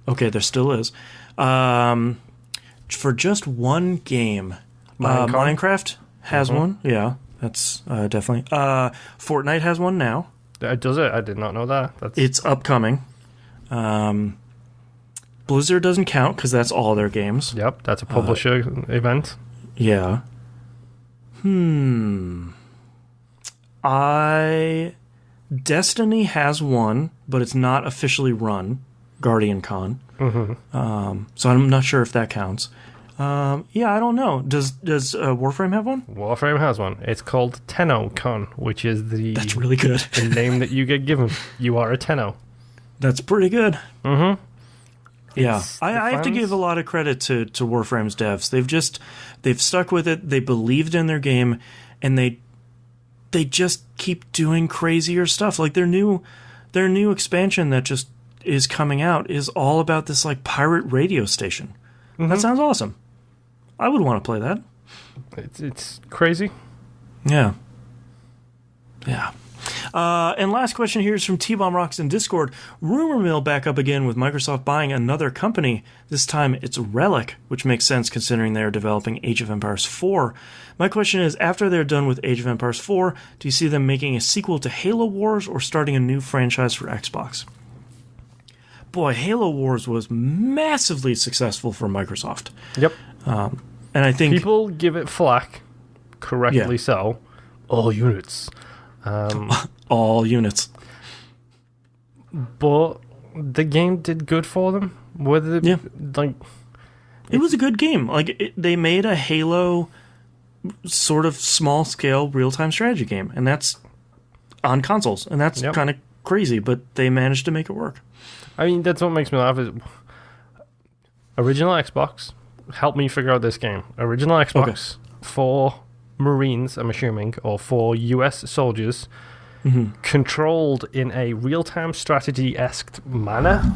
Okay, there still is. For just one game. Minecraft has one. Yeah, that's definitely. Fortnite has one now. Does it? I did not know that. It's upcoming. Blizzard doesn't count because that's all their games. Yep, that's a publisher event. Yeah. Destiny has one, but it's not officially run. Guardian Con. So I'm not sure if that counts. I don't know. Does Warframe have one? Warframe has one. It's called TennoCon, which is That's really good. the name that you get given. You are a Tenno. That's pretty good. Yeah, I have to give a lot of credit to Warframe's devs. They've stuck with it. They believed in their game, and they just keep doing crazier stuff. Like their new expansion that just is coming out is all about this like pirate radio station. Mm-hmm. That sounds awesome. I would want to play that. It's crazy. Yeah. Yeah. And last question here is from T-Bomb Rocks in Discord. Rumor mill back up again with Microsoft buying another company. This time it's Relic, which makes sense considering they are developing Age of Empires 4. My question is, after they're done with Age of Empires 4, do you see them making a sequel to Halo Wars or starting a new franchise for Xbox? Boy, Halo Wars was massively successful for Microsoft. Yep. And I think people give it flack, correctly so. All units. All units. But the game did good for them. It was a good game. Like they made a Halo sort of small scale real time strategy game, and that's on consoles, and that's kind of crazy. But they managed to make it work. I mean, that's what makes me laugh. Is original Xbox helped me figure out this game. Original Xbox for Marines, I'm assuming, or for US soldiers, controlled in a real-time strategy-esque manner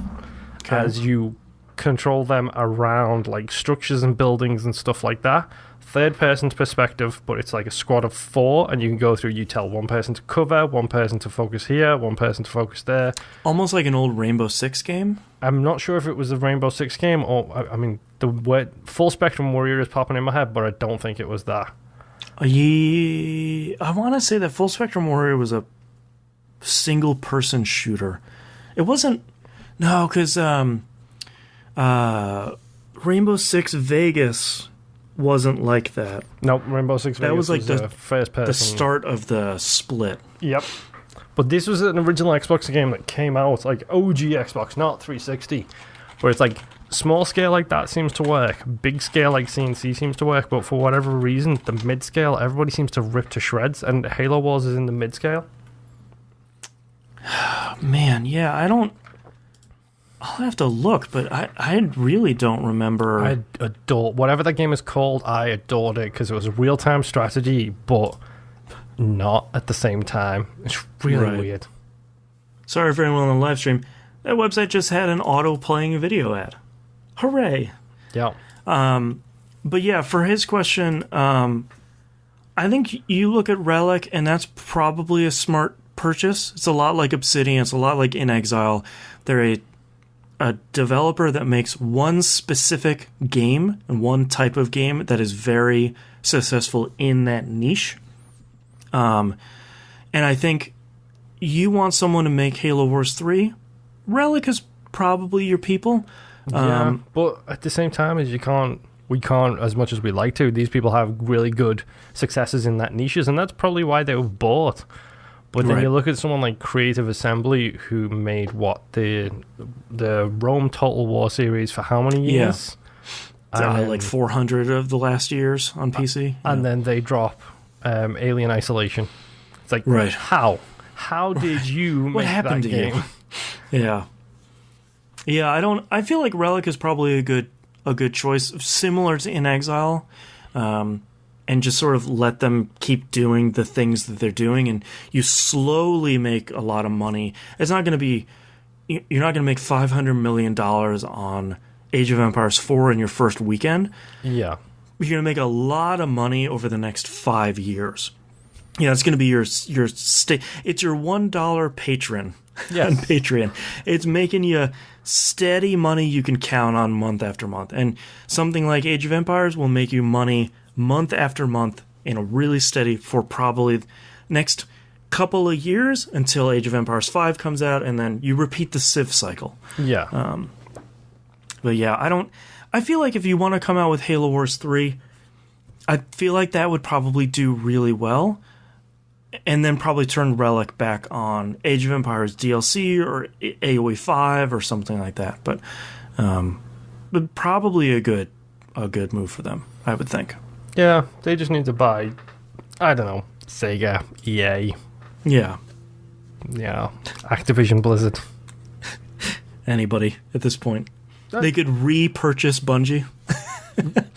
as you control them around like structures and buildings and stuff like that. Third person's perspective, but it's like a squad of 4, and you can go through, you tell one person to cover, one person to focus here, one person to focus there. Almost like an old Rainbow Six game? I'm not sure if it was a Rainbow Six game, or, I mean, the word Full Spectrum Warrior is popping in my head, but I don't think it was that. I want to say that Full Spectrum Warrior was a single-person shooter. It wasn't... No, because Rainbow Six Vegas wasn't like that. Nope, Rainbow Six Vegas was like the first person. The start of the split. Yep. But this was an original Xbox game that came out, like OG Xbox, not 360, where it's like small scale like that seems to work, big scale like CNC seems to work, but for whatever reason, the mid scale, everybody seems to rip to shreds, and Halo Wars is in the mid scale. Man, yeah, I'll have to look, but I really don't remember. I adore whatever that game is called. I adored it because it was a real-time strategy, but not at the same time. It's really weird. Sorry for anyone on the live stream. That website just had an auto-playing video ad. Hooray! Yeah. But yeah, for his question, I think you look at Relic, and that's probably a smart purchase. It's a lot like Obsidian. It's a lot like In Exile. They're a developer that makes one specific game and one type of game that is very successful in that niche. And I think you want someone to make Halo Wars 3, Relic is probably your people. Yeah, but at the same time, we can't, as much as we like to, these people have really good successes in that niches, and that's probably why they were bought. But then you look at someone like Creative Assembly, who made the Rome Total War series for how many years? Like 400 of the last years on PC. And then they drop Alien Isolation. It's like, how? How did you make that game? Yeah. I feel like Relic is probably a good choice, similar to In Exile. And just sort of let them keep doing the things that they're doing, and you slowly make a lot of money. It's not going to be... You're not going to make $500 million on Age of Empires 4 in your first weekend. Yeah. You're going to make a lot of money over the next 5 years. Yeah, it's going to be your it's your $1 patron on Patreon. It's making you steady money you can count on month after month. And something like Age of Empires will make you money month after month in a really steady for probably next couple of years until Age of Empires 5 comes out, and then you repeat the Civ cycle. Yeah. But yeah, I feel like if you want to come out with Halo Wars 3, I feel like that would probably do really well, and then probably turn Relic back on Age of Empires DLC or AoE 5 or something like that. But probably a good move for them, I would think. Yeah, they just need to buy, I don't know, Sega, EA. Yeah. Yeah, Activision Blizzard. Anybody at this point. They could repurchase Bungie.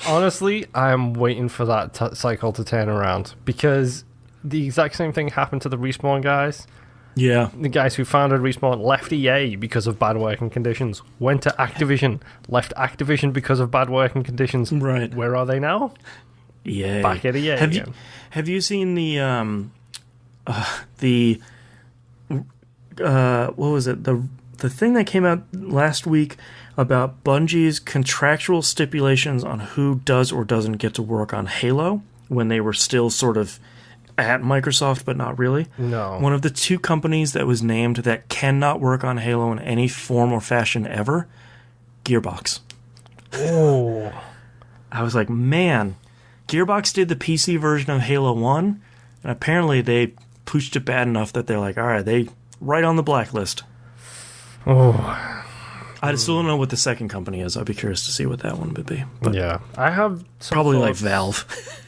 Honestly, I am waiting for that cycle to turn around, because the exact same thing happened to the Respawn guys. Yeah. The guys who founded Respawn left EA because of bad working conditions, went to Activision, left Activision because of bad working conditions. Right. Where are they now? EA. Back at EA again. Have you seen the what was it? The thing that came out last week about Bungie's contractual stipulations on who does or doesn't get to work on Halo when they were still sort of at Microsoft, but not really. No. One of the two companies that was named that cannot work on Halo in any form or fashion ever, Gearbox. Oh. I was like, man, Gearbox did the PC version of Halo 1, and apparently they pushed it bad enough that they're like, all right, they right on the blacklist. Oh. I still don't know what the second company is. I'd be curious to see what that one would be. But yeah. I have some probably thoughts. like Valve.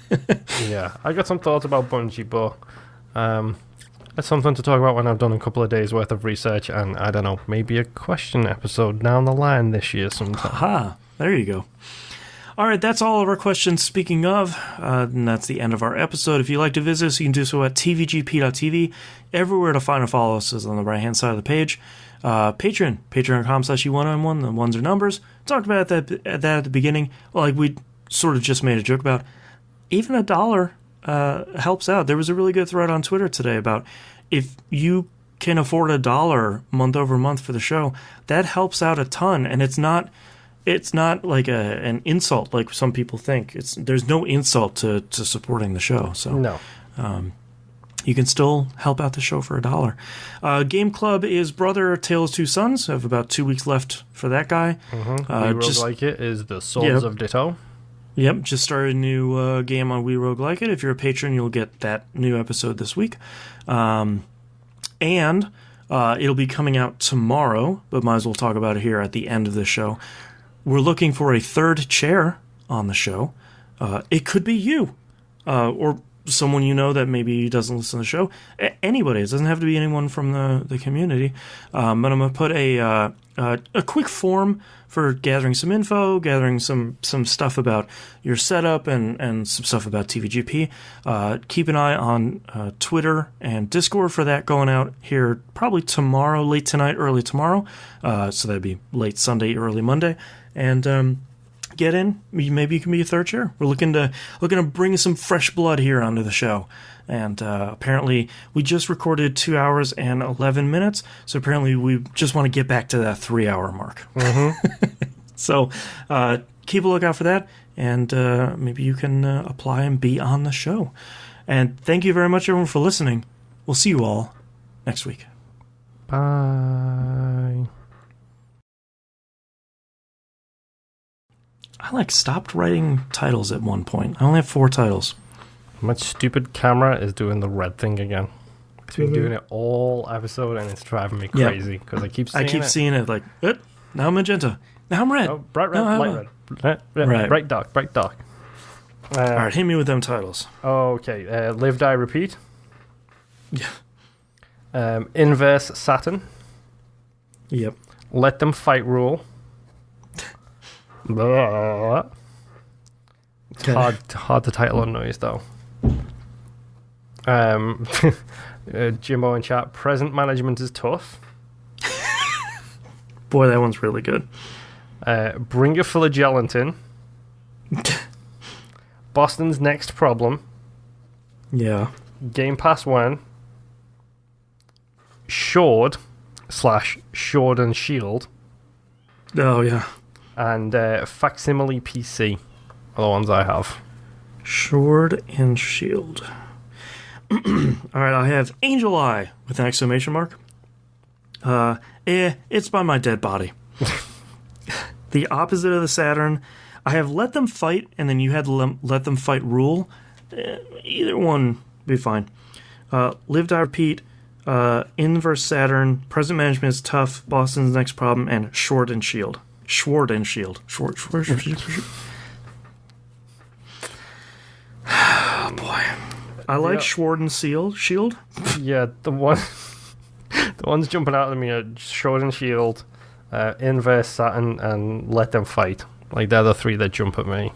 Yeah, I got some thoughts about Bungie, but it's something to talk about when I've done a couple of days worth of research, and I don't know, maybe a question episode down the line this year sometime. Aha, there you go. All right, that's all of our questions. Speaking of, and that's the end of our episode. If you'd like to visit us, you can do so at tvgp.tv. Everywhere to find and follow us is on the right-hand side of the page. patreon.com/e1on1. The ones are numbers. Talked about that at the beginning. Like we sort of just made a joke about. Even $1 helps out. There was a really good thread on Twitter today about if you can afford $1 month over month for the show, that helps out a ton. And it's not like an insult like some people think. There's no insult to supporting the show. So no. You can still help out the show for $1. Game Club is Brother Tales of Two Sons. I have about 2 weeks left for that guy. Mm-hmm. Just like it is the Souls of Ditto. Yep, just started a new game on We Rogue Like It. If you're a patron, you'll get that new episode this week. And it'll be coming out tomorrow, but might as well talk about it here at the end of the show. We're looking for a third chair on the show. It could be you, or someone you know that maybe doesn't listen to the show. Anybody. It doesn't have to be anyone from the community. But I'm going to put a quick form for gathering some info, gathering some stuff about your setup and some stuff about TVGP. Keep an eye on Twitter and Discord for that going out here probably tomorrow, late tonight, early tomorrow. So that'd be late Sunday, early Monday. And get in. Maybe you can be a third chair. We're looking to bring some fresh blood here onto the show. And apparently we just recorded 2 hours and 11 minutes. So apparently we just want to get back to that 3 hour mark. Mm-hmm. So keep a lookout for that. And maybe you can apply and be on the show. And thank you very much, everyone, for listening. We'll see you all next week. Bye. I stopped writing titles at one point. I only have 4 titles. My stupid camera is doing the red thing again. It's been doing it all episode, and it's driving me crazy because I keep seeing it like, now magenta, now I'm red. Oh, bright red, light red. Right. Bright dark. All right, hit me with them titles. Okay, Live, Die, Repeat. Yeah. Inverse Saturn. Yep. Let Them Fight Rule. It's hard to title on noise though. Jimbo in chat. Present management is tough. Boy, that one's really good. Bring your flagellant in. Boston's Next Problem. Yeah. Game Pass One. Shword /Shword and Shield. Oh yeah. And Facsimile PC are the ones I have. Shword and Shield. All right, I have Angel Eye with an exclamation mark. It's by my dead body. The opposite of the Saturn. I have Let Them Fight, and then you had Let Them Fight Rule. Either one would be fine. Live, Die, Repeat. Inverse Saturn. Present Management is Tough. Boston's Next Problem. And Shword and Shield. Shword and Shield. Shword. Oh, boy. I like Shword and Shield. Yeah, the ones jumping out at me are Shword and Shield, Inverse Saturn, and Let Them Fight. Like, they're the 3 that jump at me.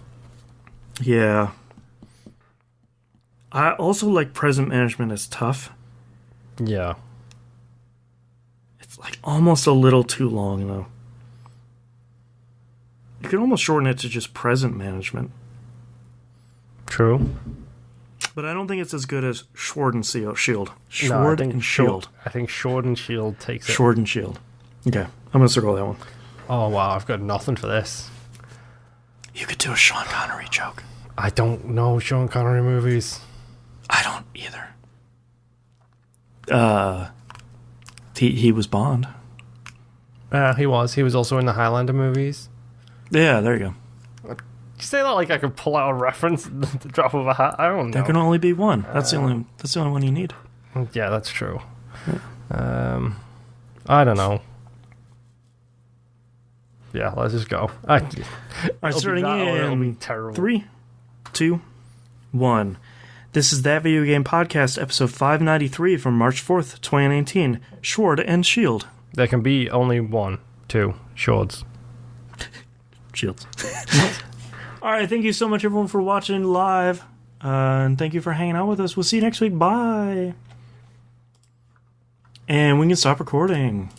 Yeah. I also like Present Management is Tough. Yeah. like almost a little too long, though. You could almost shorten it to just present management. True. But I don't think it's as good as Shword and Shield. Shword and Shield. I think Shword and Shield takes it. Shword and Shield. Okay, I'm going to circle that one. Oh, wow, I've got nothing for this. You could do a Sean Connery joke. I don't know Sean Connery movies. I don't either. He was Bond. He was. He was also in the Highlander movies. Yeah, there you go. You say that like I could pull out a reference at the drop of a hat. I don't know. There can only be one. That's the only one you need. Yeah, that's true. Yeah. I don't know. Yeah, let's just go. All right, starting in terrible. 3, 2, 1. This is That Video Game Podcast, episode 593 from March 4th, 2019. Shword and Shield. There can be only 1, 2 Shwords. Shields. All right, thank you so much, everyone, for watching live. And thank you for hanging out with us. We'll see you next week. Bye. And we can stop recording.